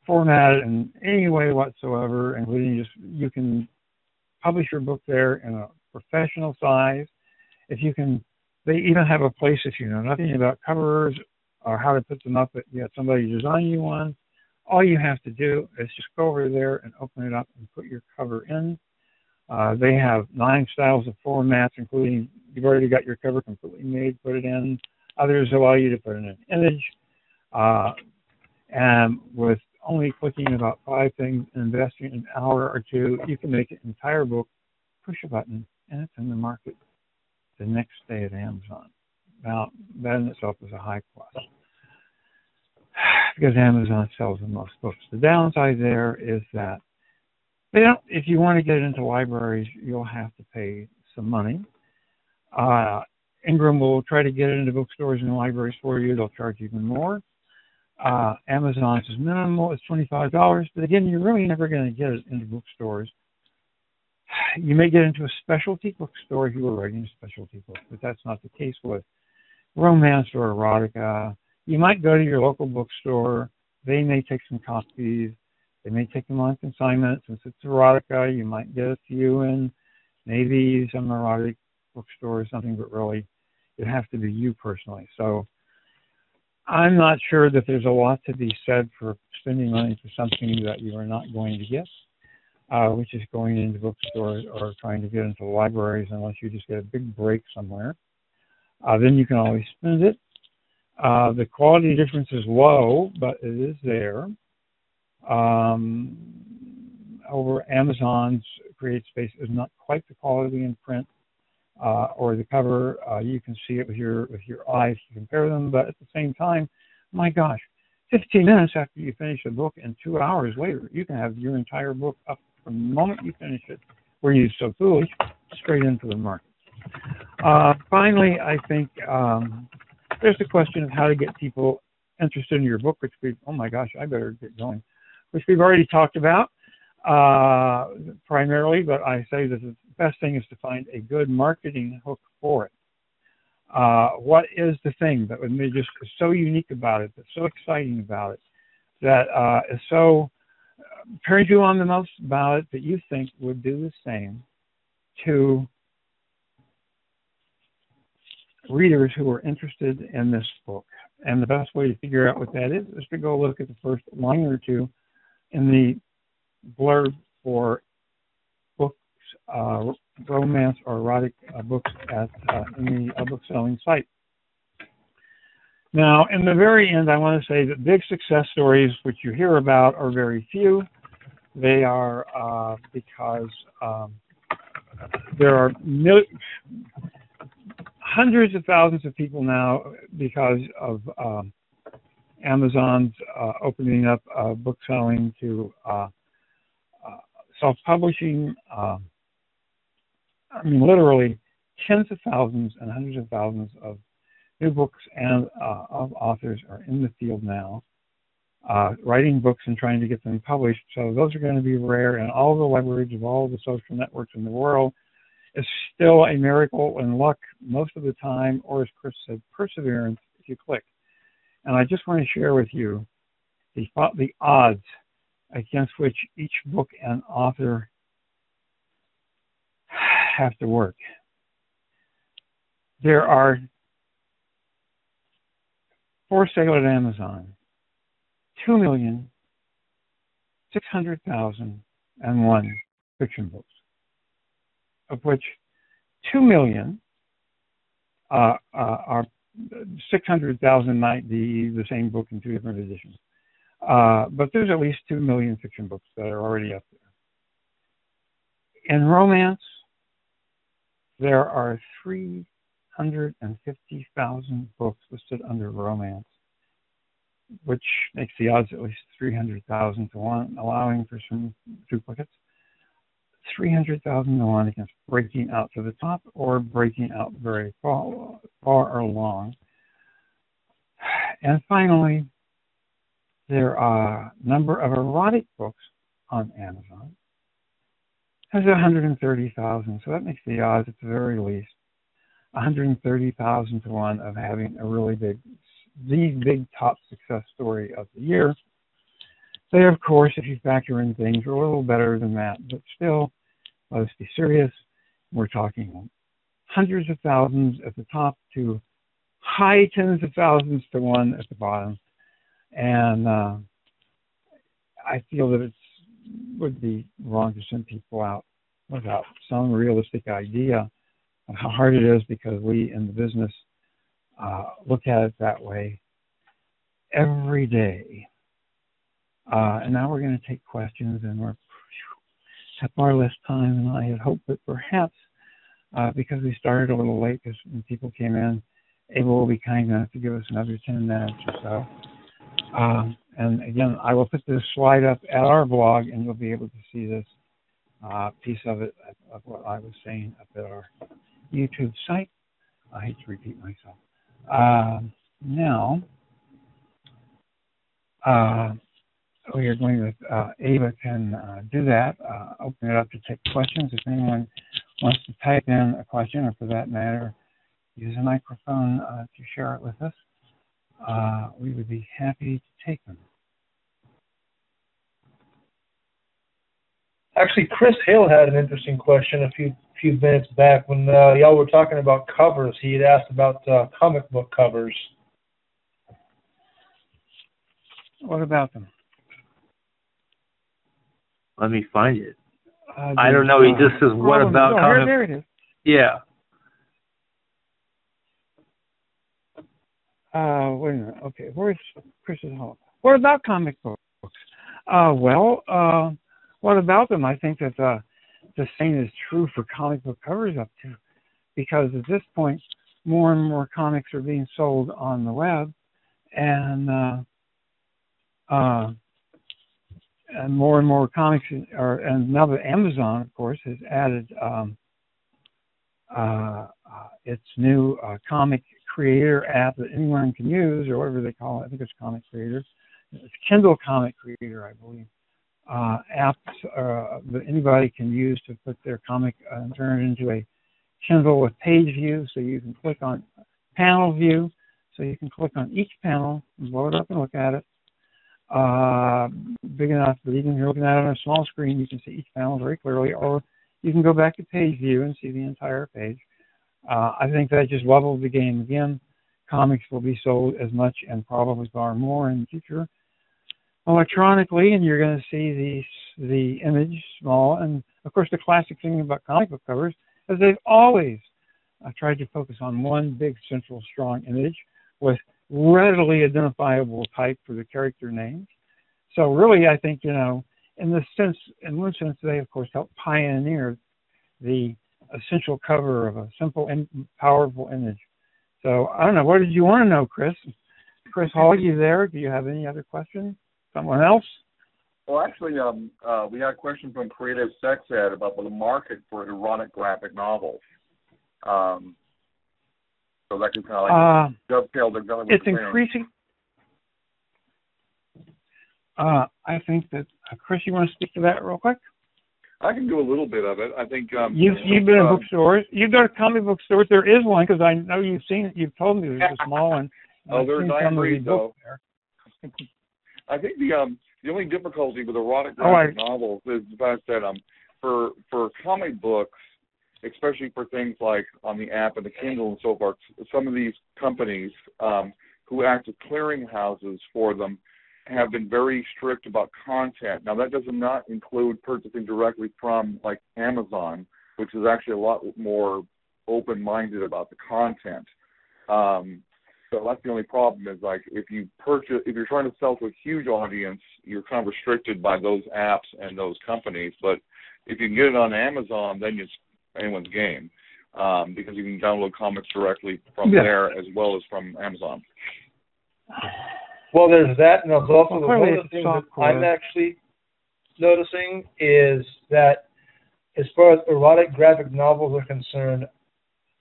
format it in any way whatsoever, including you can publish your book there in a professional size. They even have a place, if you know nothing about covers or how to put them up, but you have somebody design you one. All you have to do is just go over there and open it up and put your cover in. They have 9 styles of formats, including you've already got your cover completely made, put it in. Others allow you to put in an image. And with only clicking about 5 things and investing an hour or 2, you can make an entire book, push a button, and it's in the market the next day at Amazon. Now, that in itself is a high plus, because Amazon sells the most books. The downside there is that if you want to get into libraries, you'll have to pay some money. Ingram will try to get it into bookstores and libraries for you. They'll charge even more. Amazon's is minimal. It's $25. But again, you're really never going to get it into bookstores. You may get into a specialty bookstore if you were writing a specialty book, but that's not the case with romance or erotica. You might go to your local bookstore. They may take some copies. They may take them on consignment. Since it's erotica, you might get a few in maybe some erotic bookstore or something, but really it has to be you personally. So I'm not sure that there's a lot to be said for spending money for something that you are not going to get, which is going into bookstores or trying to get into libraries unless you just get a big break somewhere. Then you can always spend it. The quality difference is low, but it is there. Over Amazon's CreateSpace is not quite the quality in print or the cover. You can see it with your eyes to compare them, but at the same time, my gosh, 15 minutes after you finish a book and 2 hours later, you can have your entire book up from the moment you finish it, were you so foolish, straight into the market. Finally, I think there's the question of how to get people interested in your book, which oh my gosh, I better get going, which we've already talked about primarily, but I say that the best thing is to find a good marketing hook for it. What is the thing that would be just so unique about it, that's so exciting about it, that is so turns you on the most about it, that you think would do the same to readers who are interested in this book? And the best way to figure out what that is to go look at the first line or two in the blurb for books, romance or erotic books in the book-selling site. Now, in the very end, I want to say that big success stories, which you hear about, are very few. They are because there are hundreds of thousands of people now, because of Amazon's opening up book selling to self-publishing. I mean, literally tens of thousands and hundreds of thousands of new books and of authors are in the field now, writing books and trying to get them published. So those are going to be rare, and all the leverage of all the social networks in the world is still a miracle and luck most of the time, or as Chris said, perseverance if you click. And I just want to share with you the odds against which each book and author have to work. There are, for sale at Amazon, 2,600,001 fiction books, of which 2 million are 600,000 might be the same book in two different editions. But there's at least 2 million fiction books that are already up there. In romance, there are 350,000 books listed under romance, which makes the odds at least 300,000 to 1, allowing for some duplicates. 300,000 to 1 against breaking out to the top or breaking out very far along. And finally, there are a number of erotic books on Amazon. Has 130,000, so that makes the odds at the very least 130,000 to 1 of having a really the big top success story of the year. They, of course, if you factor in things, are a little better than that, but still, let's be serious. We're talking hundreds of thousands at the top to high tens of thousands to 1 at the bottom. And I feel that it would be wrong to send people out without some realistic idea of how hard it is, because we in the business look at it that way every day. And now we're going to take questions, and we're have far less time than I had hoped, but perhaps because we started a little late, because when people came in, Abel will be kind enough to give us another 10 minutes or so. And again, I will put this slide up at our blog, and you'll be able to see this piece of it, of what I was saying, up at our YouTube site. I hate to repeat myself. Now, we are going to, Ava can do that, open it up to take questions. If anyone wants to type in a question, or for that matter, use a microphone to share it with us, we would be happy to take them. Actually, Chris Hale had an interesting question a few minutes back when y'all were talking about covers. He had asked about comic book covers. What about them? Let me find it. I don't know. He just says, what about comic? There it is. Yeah. Wait a minute. Okay, where's Chris's home? What about comic books? What about them? I think that the same is true for comic book covers up to, because at this point, more and more comics are being sold on the web, and more and more comics are, and now that Amazon, of course, has added its new comic creator app that anyone can use, or whatever they call it. I think it's Comic Creator. It's Kindle Comic Creator, I believe. Apps that anybody can use to put their comic and turn it into a Kindle with page view, so you can click on panel view, so you can click on each panel and blow it up and look at it. Big enough that even if you're looking at it on a small screen, you can see each panel very clearly, or you can go back to page view and see the entire page. I think that just levels the game. Again, comics will be sold as much and probably far more in the future electronically, and you're going to see the image small. And of course, the classic thing about comic book covers is they've always tried to focus on one big central strong image with readily identifiable type for the character names. So really, I think, in one sense, they of course helped pioneer the essential cover of a simple and powerful image. So I don't know. What did you want to know, Chris? Chris Hall, you there? Do you have any other questions? Someone else? Well, actually, we had a question from Creative Sex Ed about the market for erotic graphic novels. So that can kind of like dovetail the gun. It's increasing. I think that Chris, you want to speak to that real quick? I can do a little bit of it. I think you've been in bookstores. You go to comic book stores. There is one because I know you've seen it. You've told me there's a small one. Oh, there's I agree though. I think the only difficulty with erotic graphic novels is the fact that for comic books, especially for things like on the app and the Kindle and so forth, some of these companies who act as clearinghouses for them have been very strict about content. Now, that does not include purchasing directly from, like, Amazon, which is actually a lot more open-minded about the content. So that's the only problem is, like, if you're trying to sell to a huge audience, you're kind of restricted by those apps and those companies. But if you can get it on Amazon, then it's anyone's game because you can download comics directly from there as well as from Amazon. Well, there's that, and there's also one of the things that I'm actually noticing is that as far as erotic graphic novels are concerned,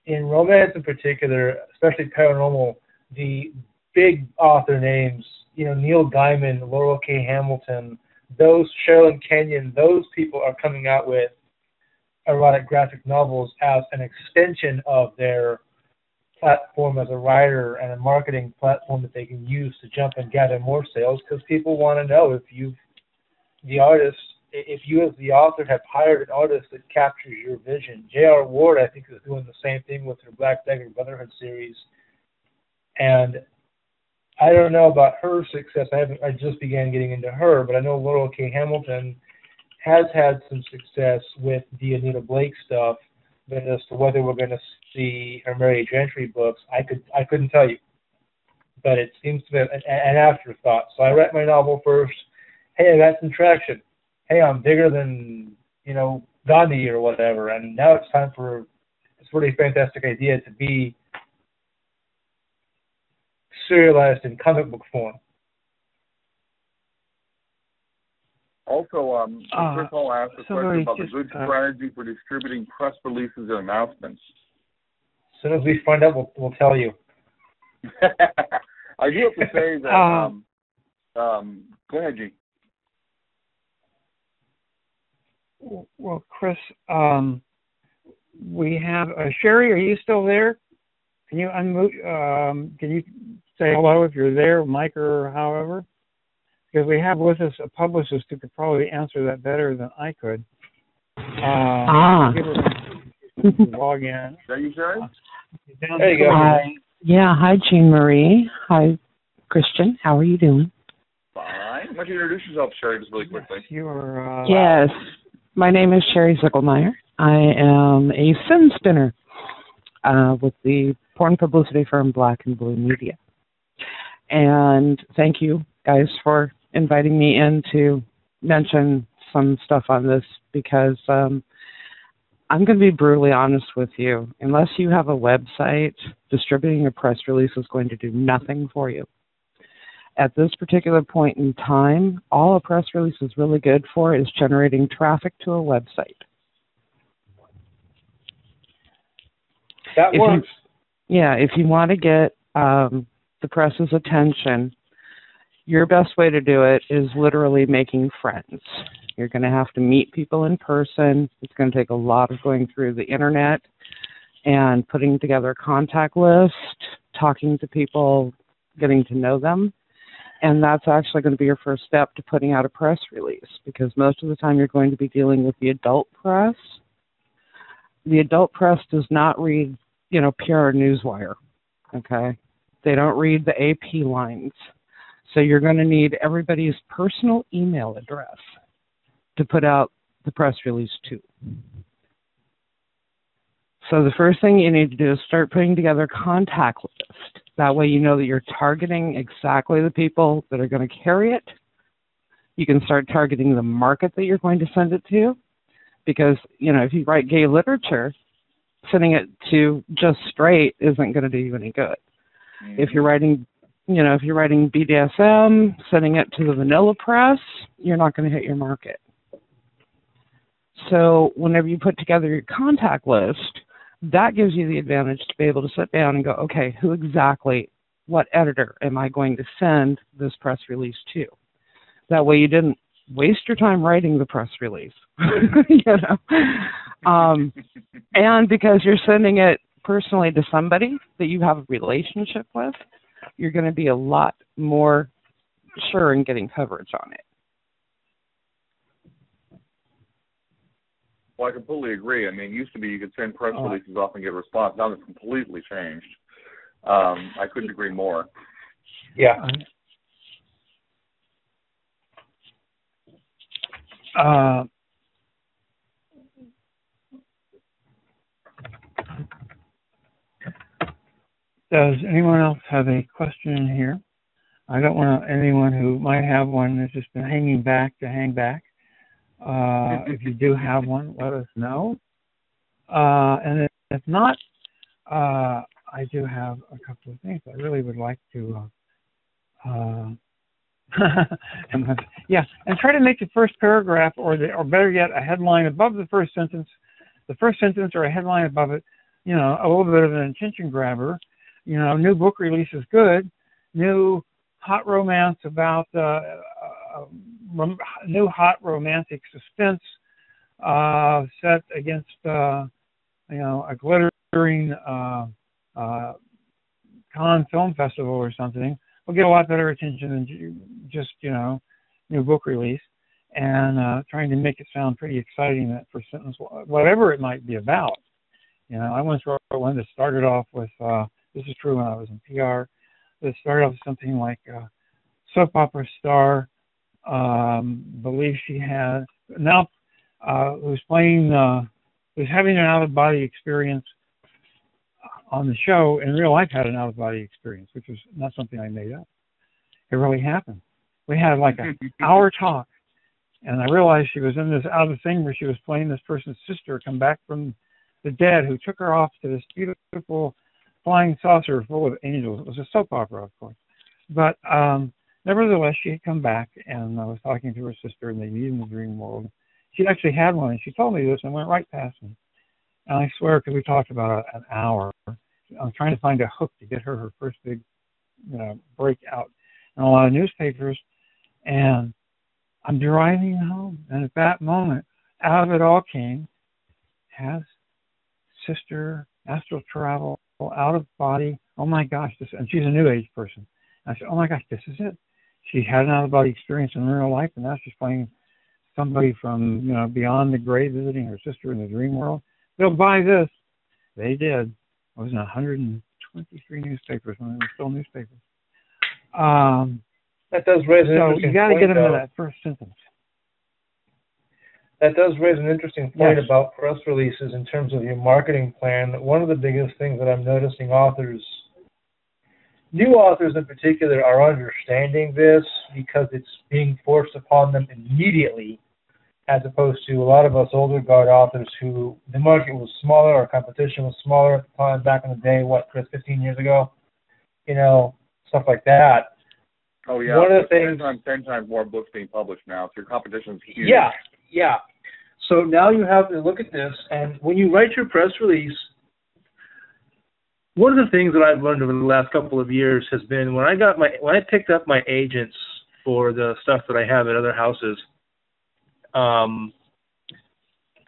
in romance in particular, especially paranormal, the big author names, Neil Gaiman, Laurel K. Hamilton, those Sherilyn Kenyon, those people are coming out with erotic graphic novels as an extension of their platform as a writer and a marketing platform that they can use to jump and gather more sales because people want to know if you as the author have hired an artist that captures your vision. J.R. Ward, I think, is doing the same thing with her Black Dagger Brotherhood series. And I don't know about her success. I just began getting into her, but I know Laurel K. Hamilton has had some success with the Anita Blake stuff. But as to whether we're going to see her Mary Gentry books, I couldn't tell you. But it seems to be an afterthought. So I read my novel first. Hey, I got some traction. Hey, I'm bigger than, Gandhi or whatever. And now it's time for this really fantastic idea to be serialized in comic book form. Also, Chris Hall asked a question about the good strategy for distributing press releases and announcements. As soon as we find out, we'll tell you. I do have to say that. Go ahead, G. Well, Chris, we have Sherry. Are you still there? Can you unmute? Can you say hello if you're there, Mike, or however? Because we have with us a publicist who could probably answer that better than I could. Log in. Are you Sherry? There you go. Hi. Yeah, hi, Jean Marie. Hi, Christian. How are you doing? Fine. Why don't you introduce yourself, Sherry, just really quickly? Yes. My name is Sherry Zickelmeyer. I am a fin spinner with the porn publicity firm Black and Blue Media. And thank you, guys, for inviting me in to mention some stuff on this because I'm going to be brutally honest with you. Unless you have a website, distributing a press release is going to do nothing for you. At this particular point in time, all a press release is really good for is generating traffic to a website. That works. If you want to get the press's attention, your best way to do it is literally making friends. You're going to have to meet people in person. It's going to take a lot of going through the internet and putting together a contact list, talking to people, getting to know them. And that's actually going to be your first step to putting out a press release because most of the time you're going to be dealing with the adult press. The adult press does not read, PR Newswire, okay? They don't read the AP lines. So you're going to need everybody's personal email address to put out the press release to. So the first thing you need to do is start putting together a contact list. That way you know that you're targeting exactly the people that are going to carry it. You can start targeting the market that you're going to send it to, because, you know, if you write gay literature, sending it to just straight isn't going to do you any good. Mm-hmm. If you're writing, you know, if you're writing BDSM, sending it to the vanilla press, you're not going to hit your market. So whenever you put together your contact list, that gives you the advantage to be able to sit down and go, okay, who exactly, what editor am I going to send this press release to? That way you didn't waste your time writing the press release, you know. And because you're sending it personally to somebody that you have a relationship with, you're going to be a lot more sure in getting coverage on it. Well, I completely agree. I mean, it used to be you could send press releases off and get a response. Now it's completely changed. I couldn't agree more. Yeah. Does anyone else have a question in here? I don't want anyone who might have one that's just been hanging back to hang back. If you do have one, let us know. And if not, I do have a couple of things I really would like to, and try to make the first paragraph, or better yet, a headline above the first sentence or a headline above it, you know, a little bit of an attention grabber. You know, new book release is good. New hot romance about new hot romantic suspense set against you know, a glittering Cannes Film Festival or something will get a lot better attention than just, you know, new book release. And trying to make it sound pretty exciting, that first sentence, whatever it might be about. You know, I once wrote one that started off with, this is true when I was in PR, that started off with something like soap opera star believes she had, now who's playing, who's having an out-of-body experience on the show, in real life had an out-of-body experience, which was not something I made up. It really happened. We had like an hour talk, and I realized she was in this other thing where she was playing this person's sister come back from the dead, who took her off to this beautiful flying saucer full of angels. It was a soap opera, of course. But nevertheless, she had come back, and I was talking to her sister, and they meet in the dream world. She actually had one, and she told me this, and went right past me. And I swear, because we talked about an hour, I'm trying to find a hook to get her first big, you know, breakout in a lot of newspapers. And I'm driving home, and at that moment, out of it all came, has sister, astral travel, out of body. Oh my gosh, this, and she's a new age person. And I said, oh my gosh, this is it. She had an out of body experience in real life, and now she's playing somebody from, you know, beyond the grave, visiting her sister in the dream world. They'll buy this. They did. It was in 123 newspapers when there were still newspapers. That does raise an interesting point. So you got to get them to that first sentence. That does raise an interesting point about press releases in terms of your marketing plan. One of the biggest things that I'm noticing authors, new authors in particular, are understanding this because it's being forced upon them immediately, as opposed to a lot of us older guard authors who the market was smaller, our competition was smaller at the time, back in the day, what, Chris, 15 years ago? You know, stuff like that. Oh, yeah. One of the things, 10 times more books being published now, so your competition's huge. Yeah. So now you have to look at this, and when you write your press release, one of the things that I've learned over the last couple of years has been when I picked up my agents for the stuff that I have at other houses,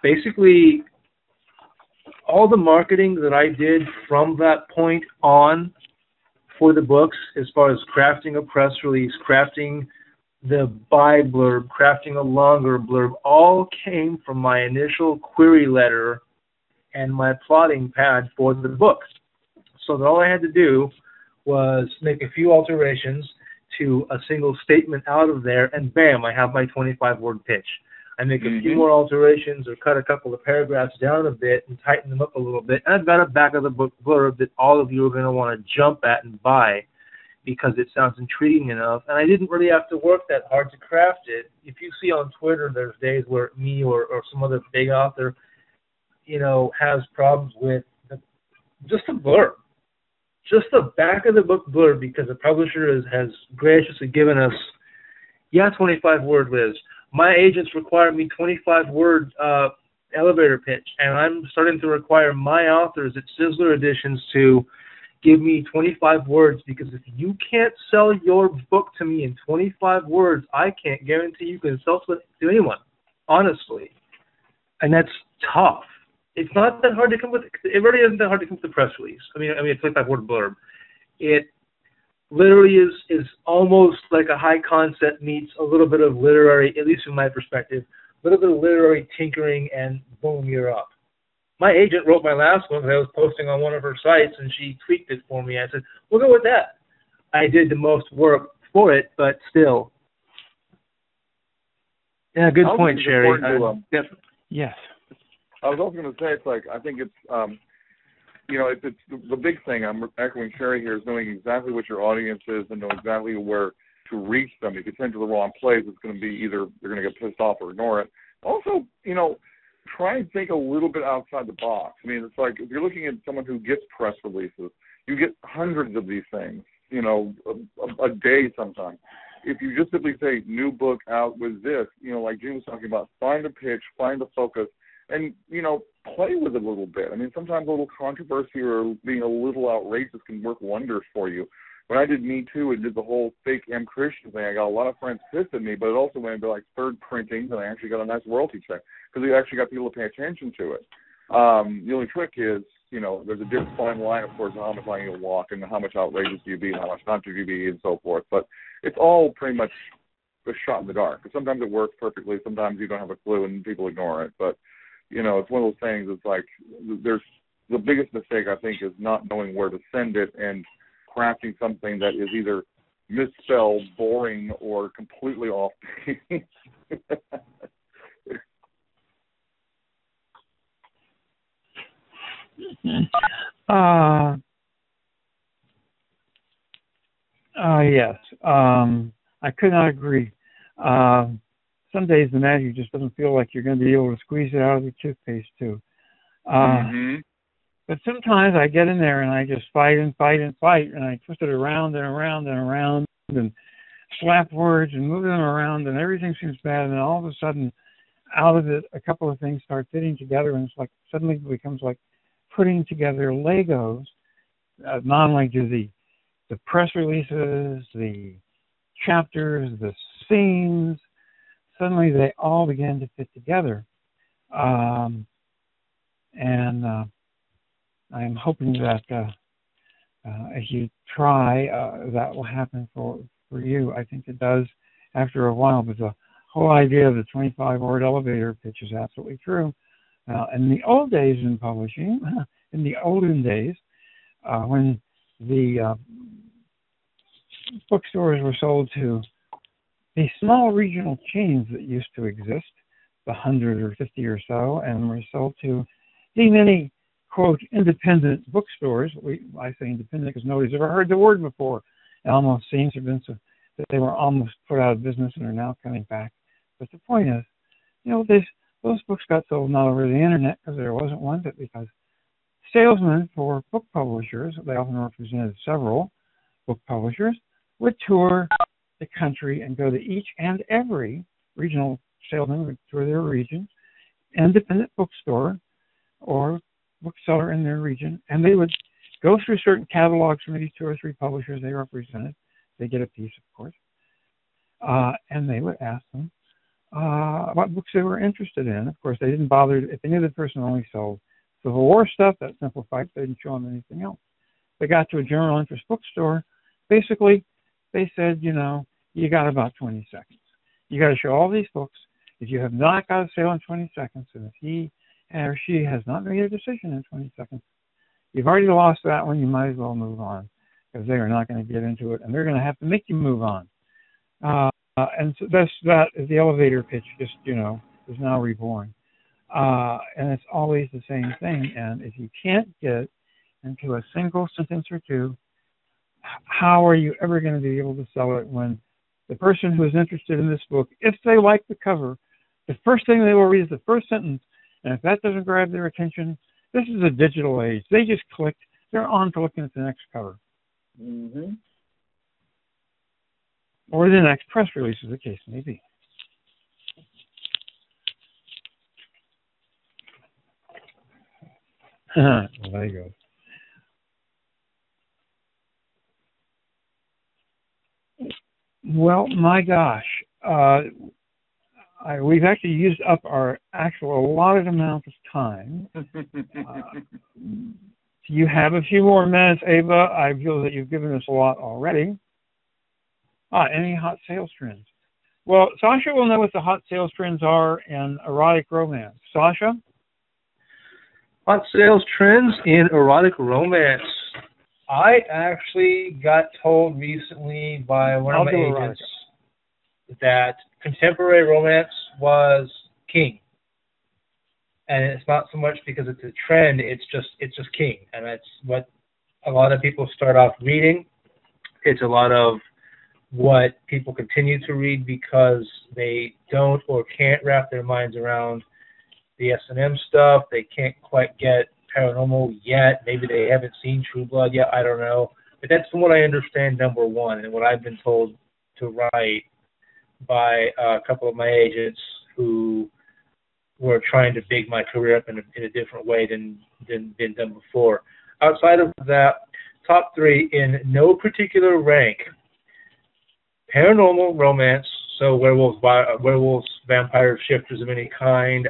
basically all the marketing that I did from that point on for the books, as far as crafting a press release, crafting the buy blurb, crafting a longer blurb, all came from my initial query letter and my plotting pad for the book. So that all I had to do was make a few alterations to a single statement out of there, and bam, I have my 25-word pitch. I make a few more alterations or cut a couple of paragraphs down a bit and tighten them up a little bit, and I've got a back of the book blurb that all of you are going to want to jump at and buy. because it sounds intriguing enough, and I didn't really have to work that hard to craft it. If you see on Twitter, there's days where me or some other big author, has problems with just a blurb. Just the back of the book blurb, because the publisher has graciously given us, 25-word, Liz. My agents require me 25-word elevator pitch, and I'm starting to require my authors at Sizzler Editions to give me 25 words, because if you can't sell your book to me in 25 words, I can't guarantee you can sell it to anyone, honestly. And that's tough. It's not that hard to come with. It really isn't that hard to come with a press release. I mean, a 25-word blurb. It literally is almost like a high concept meets a little bit of literary, at least from my perspective, a little bit of literary tinkering, and boom, you're up. My agent wrote my last one because I was posting on one of her sites, and she tweaked it for me. I said, we'll go with that. I did the most work for it, but still. Yeah, good point, Sherry. Yes. I was also going to say, it's like, I think it's, it's the big thing. I'm echoing Sherry here, is knowing exactly what your audience is and know exactly where to reach them. If you send to the wrong place, it's going to be either they're going to get pissed off or ignore it. Also, try and think a little bit outside the box. I mean, it's like if you're looking at someone who gets press releases, you get hundreds of these things, a day sometimes. If you just simply say, new book out with this, like Jim was talking about, find a pitch, find a focus, and, play with it a little bit. I mean, sometimes a little controversy or being a little outrageous can work wonders for you. When I did Me Too and did the whole fake M. Christian thing, I got a lot of friends pissed at me, but it also went into like third printings, and I actually got a nice royalty check because we actually got people to pay attention to it. The only trick is, there's a different fine line, of course, on how much line you walk and how much outrageous you be and how much not you be and so forth. But it's all pretty much a shot in the dark. Sometimes it works perfectly. Sometimes you don't have a clue and people ignore it. But, it's one of those things. It's like there's the biggest mistake, I think, is not knowing where to send it and crafting something that is either misspelled, boring, or completely off base. Yes. I could not agree. Some days the magic just doesn't feel like you're going to be able to squeeze it out of the toothpaste too. But sometimes I get in there and I just fight, and I twist it around and around and around and slap words and move them around, and everything seems bad, and then all of a sudden out of it a couple of things start fitting together, and it's like suddenly it becomes like putting together Legos. Not only do the press releases, the chapters, the scenes, suddenly they all begin to fit together. And I'm hoping that as you try, that will happen for you. I think it does after a while, but the whole idea of the 25-word elevator pitch is absolutely true. In the old days in publishing, in the olden days, when the bookstores were sold to the small regional chains that used to exist, the 100 or 50 or so, and were sold to the many, quote, independent bookstores. I say independent because nobody's ever heard the word before. It almost seems to have been so that they were almost put out of business and are now coming back. But the point is, those books got sold not over the internet because there wasn't one, but because salesmen for book publishers, they often represented several book publishers, would tour the country and go to each and every regional salesman would tour their region, independent bookstore or bookseller in their region, and they would go through certain catalogs from maybe 2 or 3 publishers they represented. They get a piece, of course, and they would ask them what books they were interested in. Of course, they didn't bother. If they knew the person only sold Civil War stuff, that simplified. They didn't show them anything else. They got to a general interest bookstore. Basically, they said, you got about 20 seconds. You got to show all these books. If you have not got a sale in 20 seconds, and if he or she has not made a decision in 20 seconds, you've already lost that one. You might as well move on because they are not going to get into it, and they're going to have to make you move on. And so that is the elevator pitch. Just is now reborn, and it's always the same thing. And if you can't get into a single sentence or two, how are you ever going to be able to sell it when the person who is interested in this book, if they like the cover, the first thing they will read is the first sentence, and if that doesn't grab their attention, this is a digital age. They just clicked. They're on to looking at the next cover. Mm-hmm. Or the next press release, as the case may be. Well, there you go. Well, my gosh, we've actually used up our actual allotted amount of time. You have a few more minutes, Ava. I feel that you've given us a lot already. Any hot sales trends? Well, Sascha will know what the hot sales trends are in erotic romance. Sascha? Hot sales trends in erotic romance. I actually got told recently by one of my agents that contemporary romance was king. And it's not so much because it's a trend, it's just king. And that's what a lot of people start off reading. It's a lot of what people continue to read because they don't or can't wrap their minds around the S&M stuff. They can't quite get paranormal yet. Maybe they haven't seen True Blood yet. I don't know. But that's from what I understand, number one, and what I've been told to write by a couple of my agents who were trying to big my career up in a different way than been done before. Outside of that, top three in no particular rank: paranormal romance, so werewolves, vampires, shifters of any kind.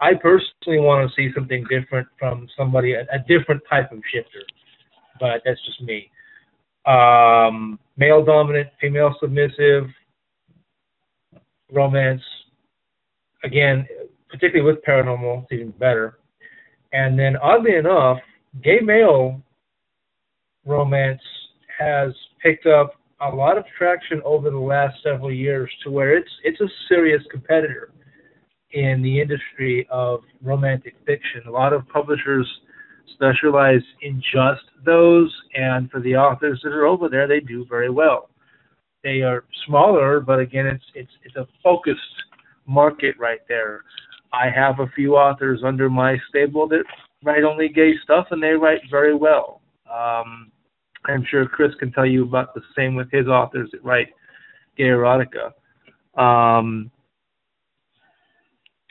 I personally want to see something different from somebody, a different type of shifter, but that's just me. Male dominant, female submissive romance, again, particularly with paranormal, it's even better. And then, oddly enough, gay male romance has picked up a lot of traction over the last several years to where it's a serious competitor in the industry of romantic fiction. A lot of publishers specialize in just those, and for the authors that are over there, they do very well. They are smaller, but again, it's a focused market right there. I have a few authors under my stable that write only gay stuff, and they write very well. I'm sure Chris can tell you about the same with his authors that write gay erotica.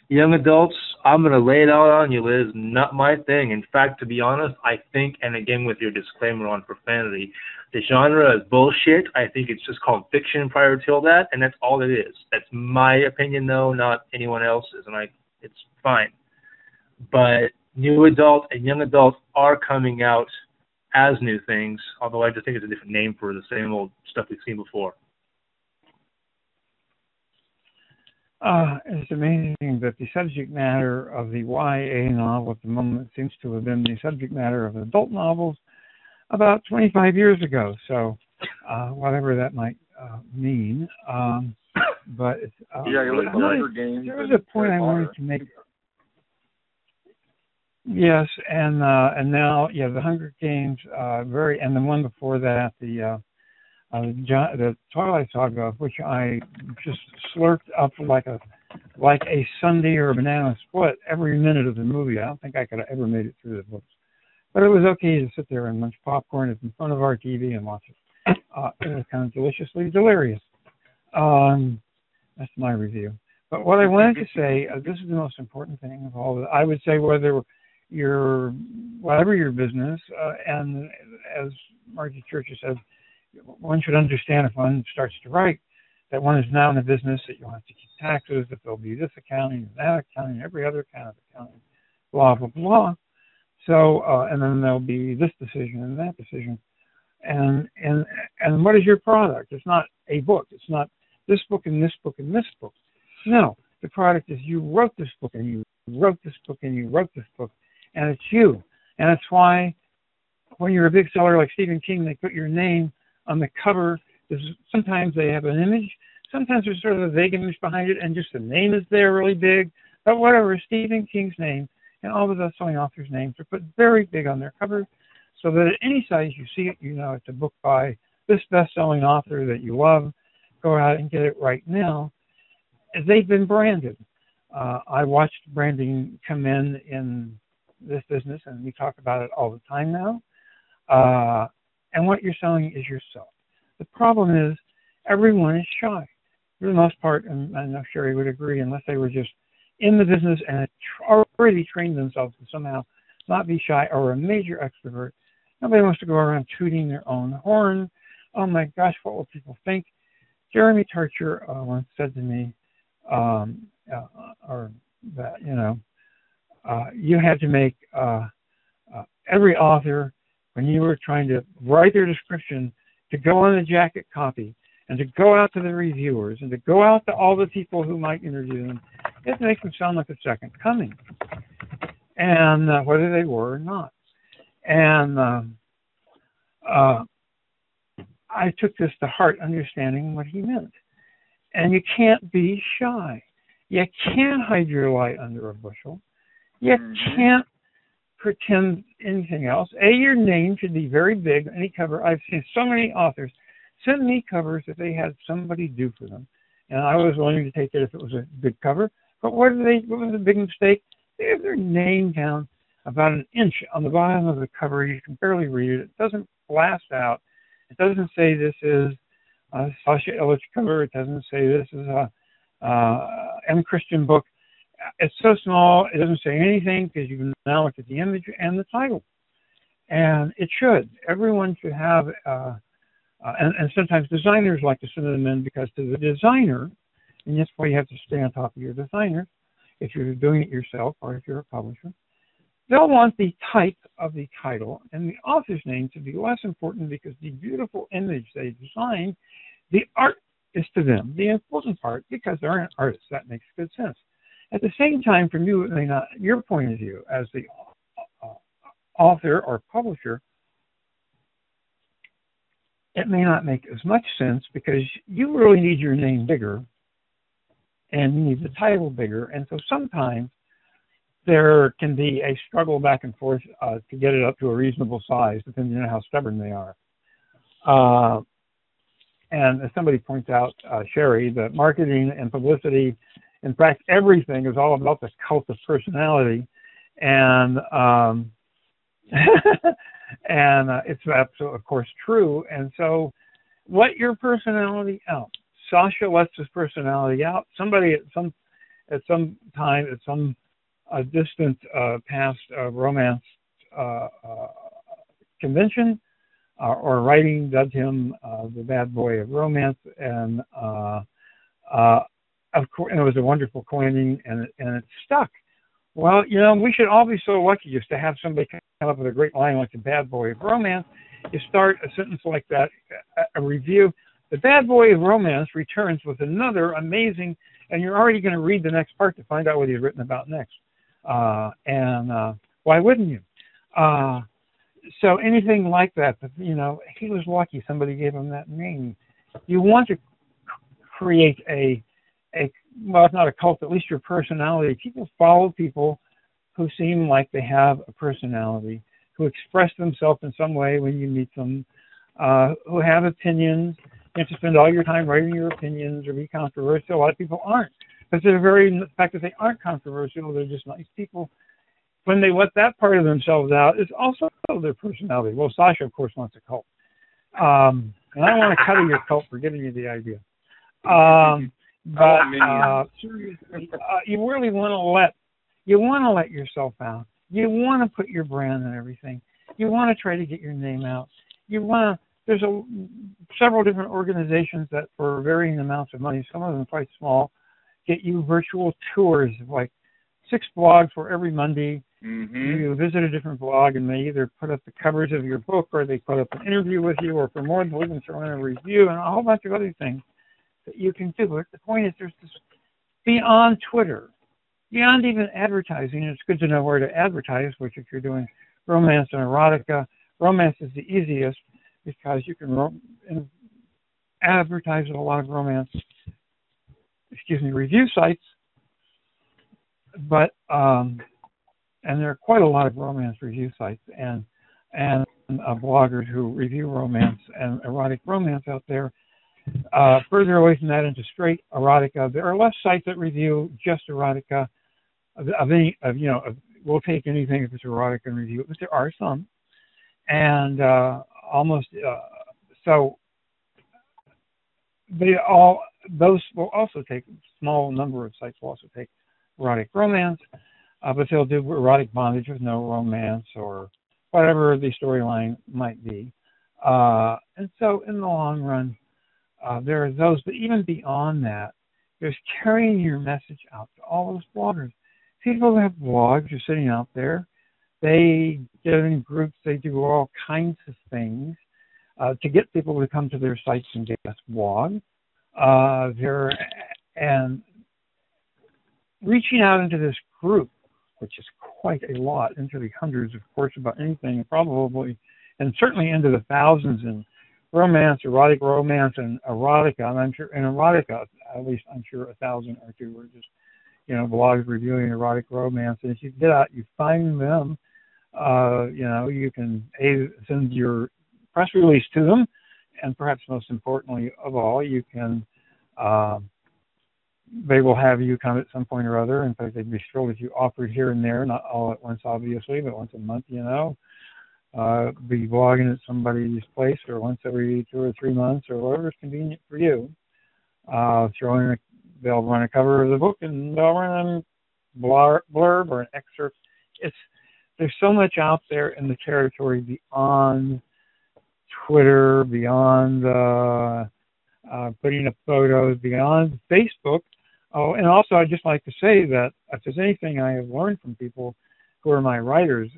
Young adults, I'm going to lay it out on you, Liz. Not my thing. In fact, to be honest, I think, and again with your disclaimer on profanity, the genre is bullshit. I think it's just called fiction prior till that, and that's all it is. That's my opinion, though, not anyone else's, and it's fine. But new adult and young adults are coming out as new things, although I just think it's a different name for the same old stuff we've seen before. It's amazing that the subject matter of the YA novel at the moment seems to have been the subject matter of adult novels about 25 years ago. So, whatever that might mean. But it's, you look at the Hunger Games. There was a point I wanted to make. Yes, and now, the Hunger Games, and the one before that, the Twilight Saga, which I just slurped up like a sundae or a banana split every minute of the movie. I don't think I could have ever made it through the books, but it was okay to sit there and munch popcorn in front of our TV and watch it. It was kind of deliciously delirious. That's my review. But what I wanted to say, this is the most important thing of all. I would say whatever your business, and as Margie Church said, one should understand if one starts to write that one is now in a business that you'll have to keep taxes, that there'll be this accounting and that accounting, every other kind of accounting, blah, blah, blah. So, and then there'll be this decision and that decision. And what is your product? It's not a book. It's not this book and this book and this book. No, the product is you wrote this book and you wrote this book and you wrote this book, and it's you. And it's why when you're a big seller like Stephen King, they put your name on the cover. Sometimes they have an image, sometimes there's sort of a vague image behind it, and just the name is there really big. But whatever, Stephen King's name and all the best-selling authors' names are put very big on their cover. so that at any size you see it, you know it's a book by this best-selling author that you love. Go out and get it right now. They've been branded. I watched branding come in this business, and we talk about it all the time now. And what you're selling is yourself. The problem is everyone is shy. For the most part, and I know Sherry would agree, unless they were just in the business and had already trained themselves to somehow not be shy or a major extrovert, nobody wants to go around tooting their own horn. Oh my gosh, what will people think? Jeremy Tarcher once said to me, or that, you had to make every author, when you were trying to write their description, to go on the jacket copy and to go out to the reviewers and to go out to all the people who might interview them, it makes them sound like a second coming, and whether they were or not. And I took this to heart, understanding what he meant. And you can't be shy. You can't hide your light under a bushel. You can't pretend anything else. Your name should be very big on any cover. I've seen so many authors send me covers that they had somebody do for them, and I was willing to take it if it was a good cover. But what was the big mistake? They have their name down about an inch on the bottom of the cover. You can barely read it. It doesn't blast out. It doesn't say this is a Sascha Illyvich cover. It doesn't say this is a M. Christian book. It's so small, it doesn't say anything because you can now look at the image and the title. And it should. Everyone should have, and sometimes designers like to send them in because to the designer, and that's why you have to stay on top of your designer if you're doing it yourself or if you're a publisher. They'll want the type of the title and the author's name to be less important because the beautiful image they designed, the art is to them the important part because they're an artist. That makes good sense. At the same time, from you, it may not, your point of view as the author or publisher, it may not make as much sense because you really need your name bigger and you need the title bigger. And so sometimes there can be a struggle back and forth to get it up to a reasonable size, depending on how stubborn they are. And as somebody points out, Sherry, that marketing and publicity, in fact, everything is all about the cult of personality. And and it's absolutely, of course, true. And so let your personality out. Sascha lets his personality out. Somebody at some time, at some distant past romance convention or writing dubbed him the bad boy of romance, and of course, and it was a wonderful coining, and it stuck. Well, we should all be so lucky just to have somebody come up with a great line like the bad boy of romance. You start a sentence like that, a review. The bad boy of romance returns with another amazing, and you're already going to read the next part to find out what he's written about next. And why wouldn't you? So anything like that, he was lucky somebody gave him that name. You want to create well, it's not a cult, at least your personality. People follow people who seem like they have a personality, who express themselves in some way when you meet them, who have opinions. You have to spend all your time writing your opinions or be controversial. A lot of people aren't. Because the fact that they aren't controversial, they're just nice people. When they let that part of themselves out, it's also their personality. Well, Sascha, of course, wants a cult. And I don't want to cut your cult for giving you the idea. But seriously, you really want to let yourself out. You want to put your brand on everything. You want to try to get your name out. There's several different organizations that, for varying amounts of money, some of them quite small, get you virtual tours of like 6 blogs for every Monday. You visit a different blog, and they either put up the covers of your book, or they put up an interview with you, or for more, they'll even throw in a review and a whole bunch of other things that you can do. But the point is, there's this beyond Twitter, beyond even advertising. It's good to know where to advertise, which if you're doing romance and erotica, romance is the easiest because you can advertise at a lot of romance, review sites. But and there are quite a lot of romance review sites, and bloggers who review romance and erotic romance out there. Further away from that into straight erotica, there are less sites that review just erotica. We'll take anything if it's erotic and review it, but there are some, and so those will also take, a small number of sites will also take erotic romance, but they'll do erotic bondage with no romance or whatever the storyline might be. And so in the long run, there are those, but even beyond that, there's carrying your message out to all those bloggers. People who have blogs are sitting out there. They get in groups. They do all kinds of things to get people to come to their sites and get us blog. And reaching out into this group, which is quite a lot, into the hundreds, of course, about anything, probably, and certainly into the thousands in romance, erotic romance, and erotica. And I'm sure in erotica, at least I'm sure 1,000 or two are just, blogs reviewing erotic romance. And if you get out, you find them. You can send your press release to them, and perhaps most importantly of all, you can. They will have you come at some point or other. In fact, they'd be thrilled if you offered here and there, not all at once, obviously, but once a month, be blogging at somebody's place, or once every 2 or 3 months, or whatever is convenient for you. They'll run a cover of the book, and they'll run a blurb or an excerpt. There's so much out there in the territory beyond Twitter, beyond putting up photos, beyond Facebook. Oh, and also I'd just like to say that if there's anything I have learned from people who are my writers,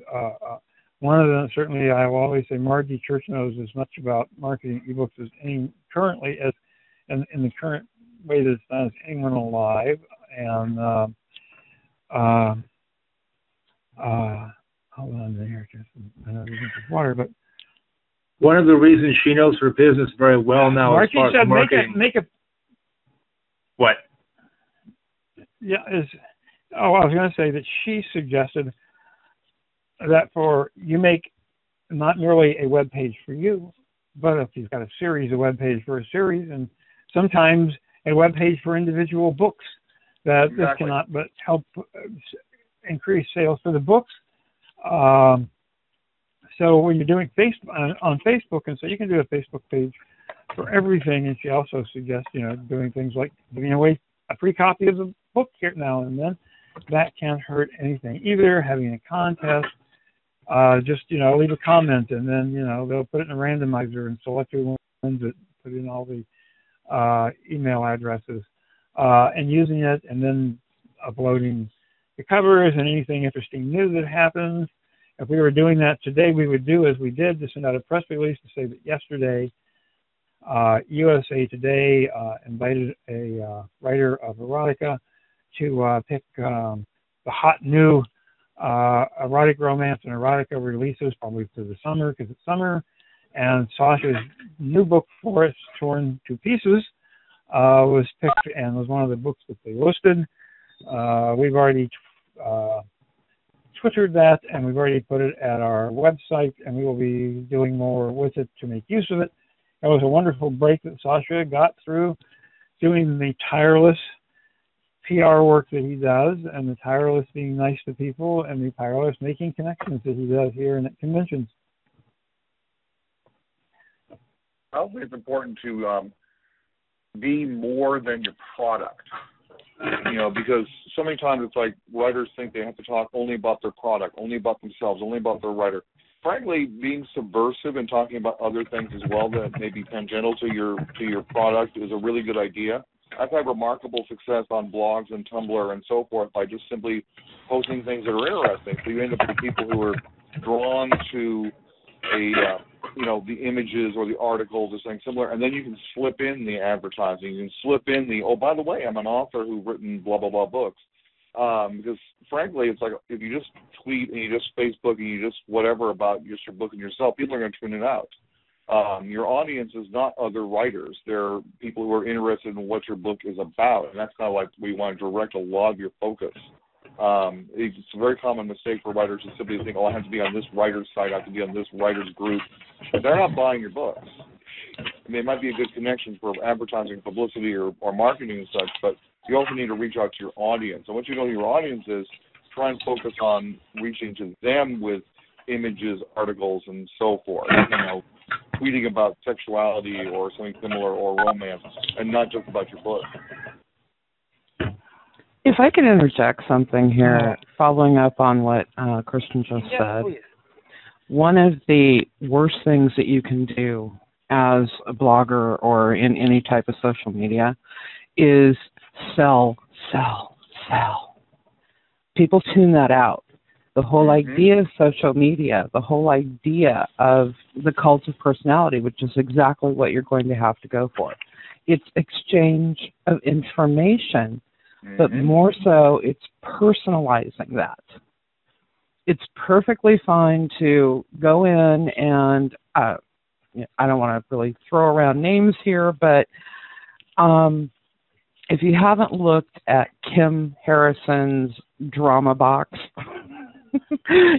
one of them, certainly I will always say Margie Church knows as much about marketing ebooks as in the current way that it's done as anyone alive. And hold on there, just water, but one of the reasons she knows her business very well now Margie is said marketing. Make a what? Yeah, I was going to say that she suggested that you make not merely a web page for you, but if you've got a series, a web page for a series, and sometimes a web page for individual books. That This cannot but help increase sales for the books. So when you're doing on Facebook, and so you can do a Facebook page for everything. And she also suggests, doing things like giving away a free copy of the book here now and then. That can't hurt anything either. Having a contest, just leave a comment, and then they'll put it in a randomizer and select your ones that put in all the email addresses, and using it, and then uploading the covers and anything interesting new that happens. If we were doing that today, we would do as we did, to send out a press release to say that yesterday, USA Today invited a writer of erotica to pick the hot new erotic romance and erotica releases, probably for the summer, because it's summer. And Sascha's new book, Forest Torn to Pieces, was picked and was one of the books that they listed. We've already Twittered that, and we've already put it at our website, and we will be doing more with it to make use of it. It was a wonderful break that Sascha got through doing the tireless PR work that he does, and the tireless being nice to people, and the tireless making connections that he does here and at conventions. I think it's important to be more than your product. Because so many times it's like writers think they have to talk only about their product, only about themselves, only about their writer. Frankly, being subversive and talking about other things as well that may be tangential to your product is a really good idea. I've had remarkable success on blogs and Tumblr and so forth by just simply posting things that are interesting. So you end up with people who are drawn to the images or the articles or something similar, and then you can slip in the advertising. You can slip in by the way, I'm an author who's written blah, blah, blah books. Because, frankly, it's like if you just tweet and you just Facebook and you just whatever about just your book and yourself, people are going to tune it out. Your audience is not other writers. They're people who are interested in what your book is about, and that's kind of like we want to direct a lot of your focus. It's a very common mistake for writers to simply think, oh, I have to be on this writer's site, I have to be on this writer's group. But they're not buying your books. I mean, it might be a good connection for advertising, publicity, or marketing and such, but you also need to reach out to your audience. And once you know who your audience is, try and focus on reaching to them with images, articles, and so forth. You know, tweeting about sexuality or something similar or romance, and not just about your book. If I could interject something here, following up on what Kristen just said, please. One of the worst things that you can do as a blogger or in any type of social media is sell. People tune that out. The whole idea of social media, the whole idea of the cult of personality, which is exactly what you're going to have to go for. It's exchange of information, but more so it's personalizing that. It's perfectly fine to go in and, I don't want to really throw around names here, but if you haven't looked at Kim Harrison's drama box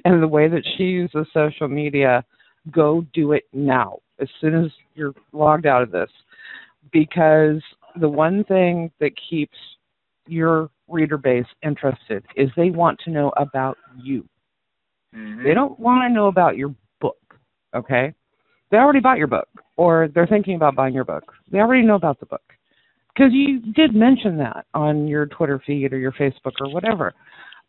and the way that she uses social media, go do it now, as soon as you're logged out of this. Because the one thing that keeps your reader base interested is they want to know about you. They don't want to know about your book, okay? They already bought your book, or they're thinking about buying your book. They already know about the book. Because you did mention that on your Twitter feed or your Facebook or whatever.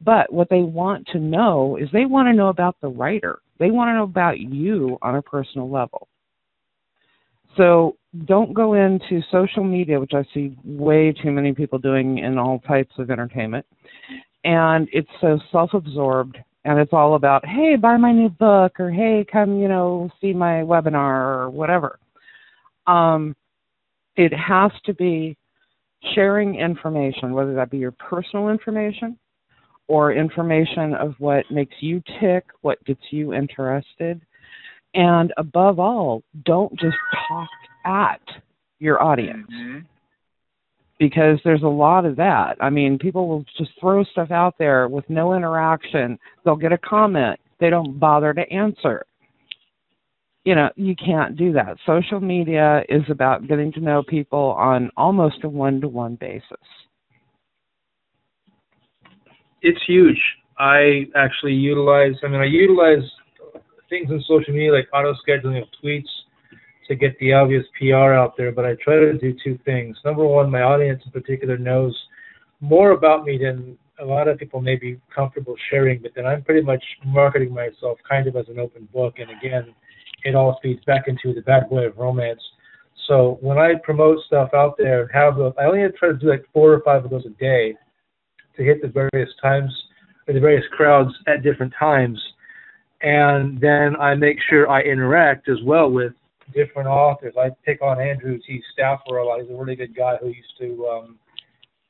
But what they want to know is they want to know about the writer. They want to know about you on a personal level. So don't go into social media, which I see way too many people doing in all types of entertainment. And it's so self-absorbed, and it's all about, hey, buy my new book, or hey, come, see my webinar, or whatever. It has to be sharing information, whether that be your personal information or information of what makes you tick, what gets you interested. And above all, don't just talk at your audience. Because there's a lot of that. I mean, people will just throw stuff out there with no interaction. They'll get a comment. They don't bother to answer. You can't do that. Social media is about getting to know people on almost a one-to-one basis. It's huge. I utilize things in social media like auto-scheduling of tweets to get the obvious PR out there, but I try to do two things. Number one, my audience in particular knows more about me than a lot of people may be comfortable sharing, but then I'm pretty much marketing myself kind of as an open book, and again, it all feeds back into the bad boy of romance. So when I promote stuff out there, I only try to do like 4 or 5 of those a day to hit the various times, or the various crowds at different times, and then I make sure I interact as well with different authors. I pick on Andrew T. Stafford a lot. He's a really good guy who used to,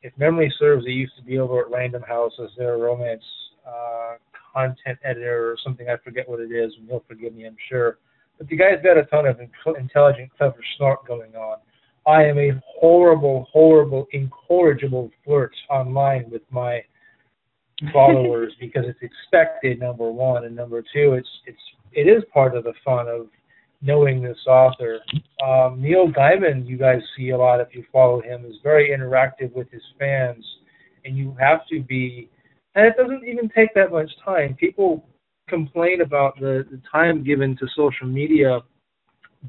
if memory serves, he used to be over at Random House as their romance content editor or something. I forget what it is, and he'll forgive me, I'm sure. But the guy's got a ton of intelligent, clever snark going on. I am a horrible, incorrigible flirt online with my followers because it's expected, number one, and number two, it is part of the fun of knowing this author. Neil Gaiman, you guys see a lot if you follow him, is very interactive with his fans, and you have to be, and it doesn't even take that much time. People complain about the time given to social media,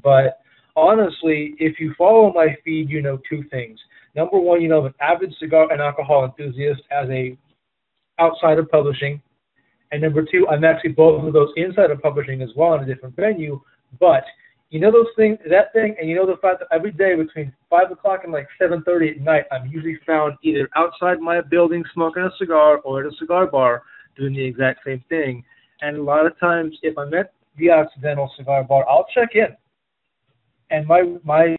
but honestly, if you follow my feed, you know two things. Number one, I'm an avid cigar and alcohol enthusiast outside of publishing, and number two, I'm actually both of those inside of publishing as well in a different venue. But those things, that thing, and the fact that every day between 5 o'clock and like 7:30 at night, I'm usually found either outside my building smoking a cigar or at a cigar bar doing the exact same thing. And a lot of times, if I'm at the accidental cigar bar, I'll check in, and my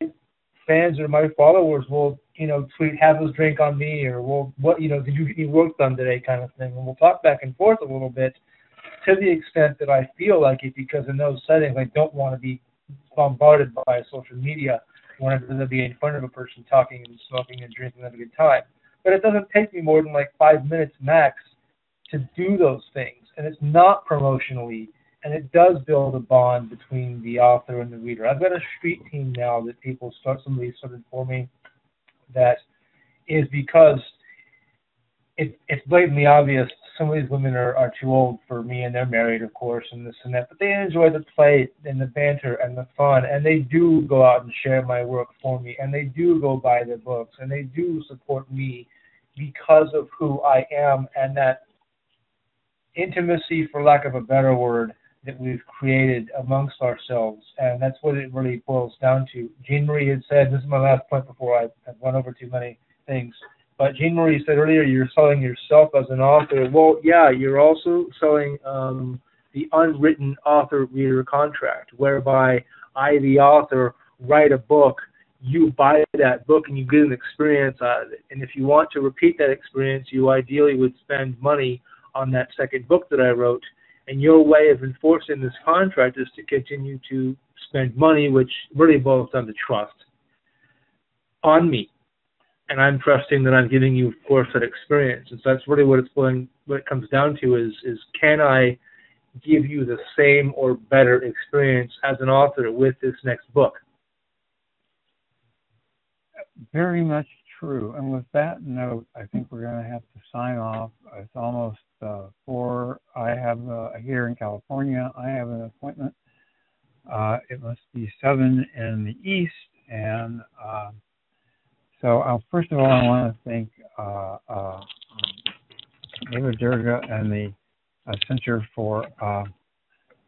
fans or my followers will tweet, have a drink on me, or did you get your work done today, kind of thing, and we'll talk back and forth a little bit, to the extent that I feel like it, because in those settings I don't want to be bombarded by social media whenever to be in front of a person talking and smoking and drinking and having a good time. But it doesn't take me more than like 5 minutes max to do those things, and it's not promotionally, and it does build a bond between the author and the reader. I've got a street team now that somebody started for me, that is because it's blatantly obvious some of these women are too old for me, and they're married, of course, and this and that, but they enjoy the play and the banter and the fun, and they do go out and share my work for me, and they do go buy their books, and they do support me because of who I am, and that intimacy, for lack of a better word, that we've created amongst ourselves, and that's what it really boils down to. Jean Marie had said, this is my last point before I've run over too many things, but Jean Marie said earlier, you're selling yourself as an author. Well, yeah, you're also selling the unwritten author-reader contract, whereby I, the author, write a book, you buy that book, and you get an experience out of it. And if you want to repeat that experience, you ideally would spend money on that second book that I wrote. And your way of enforcing this contract is to continue to spend money, which really boils down to trust, on me. And I'm trusting that I'm giving you, of course, that experience. And so that's really what it comes down to is can I give you the same or better experience as an author with this next book? Very much true. And with that note, I think we're going to have to sign off. It's almost 4. I have here in California, I have an appointment. It must be 7 in the East. And so first of all, I want to thank David Durga and the Center for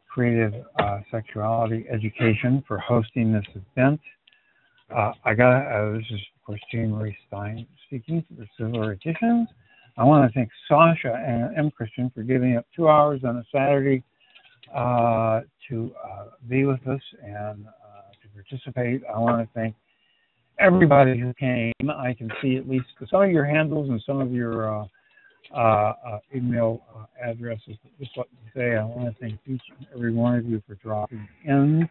Creative Sexuality Education for hosting this event. This is, of course, Jean Marie Stein speaking for the Sizzler Editions. I want to thank Sascha and M. Christian for giving up 2 hours on a Saturday to be with us and to participate. I want to thank everybody who came. I can see at least some of your handles and some of your email addresses. Just let me say, I want to thank each and every one of you for dropping in.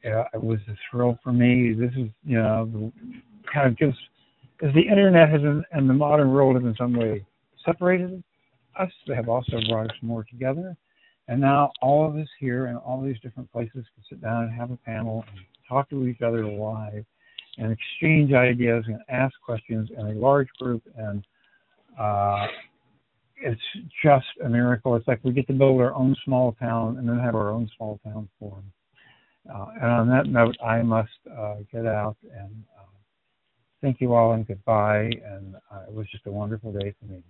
It was a thrill for me. This is, kind of just as the internet has and the modern world have in some way separated us, they have also brought us more together. And now all of us here in all these different places can sit down and have a panel and talk to each other live and exchange ideas and ask questions in a large group. And it's just a miracle. It's like we get to build our own small town and then have our own small town forum. And on that note, I must get out and thank you all and goodbye. And it was just a wonderful day for me.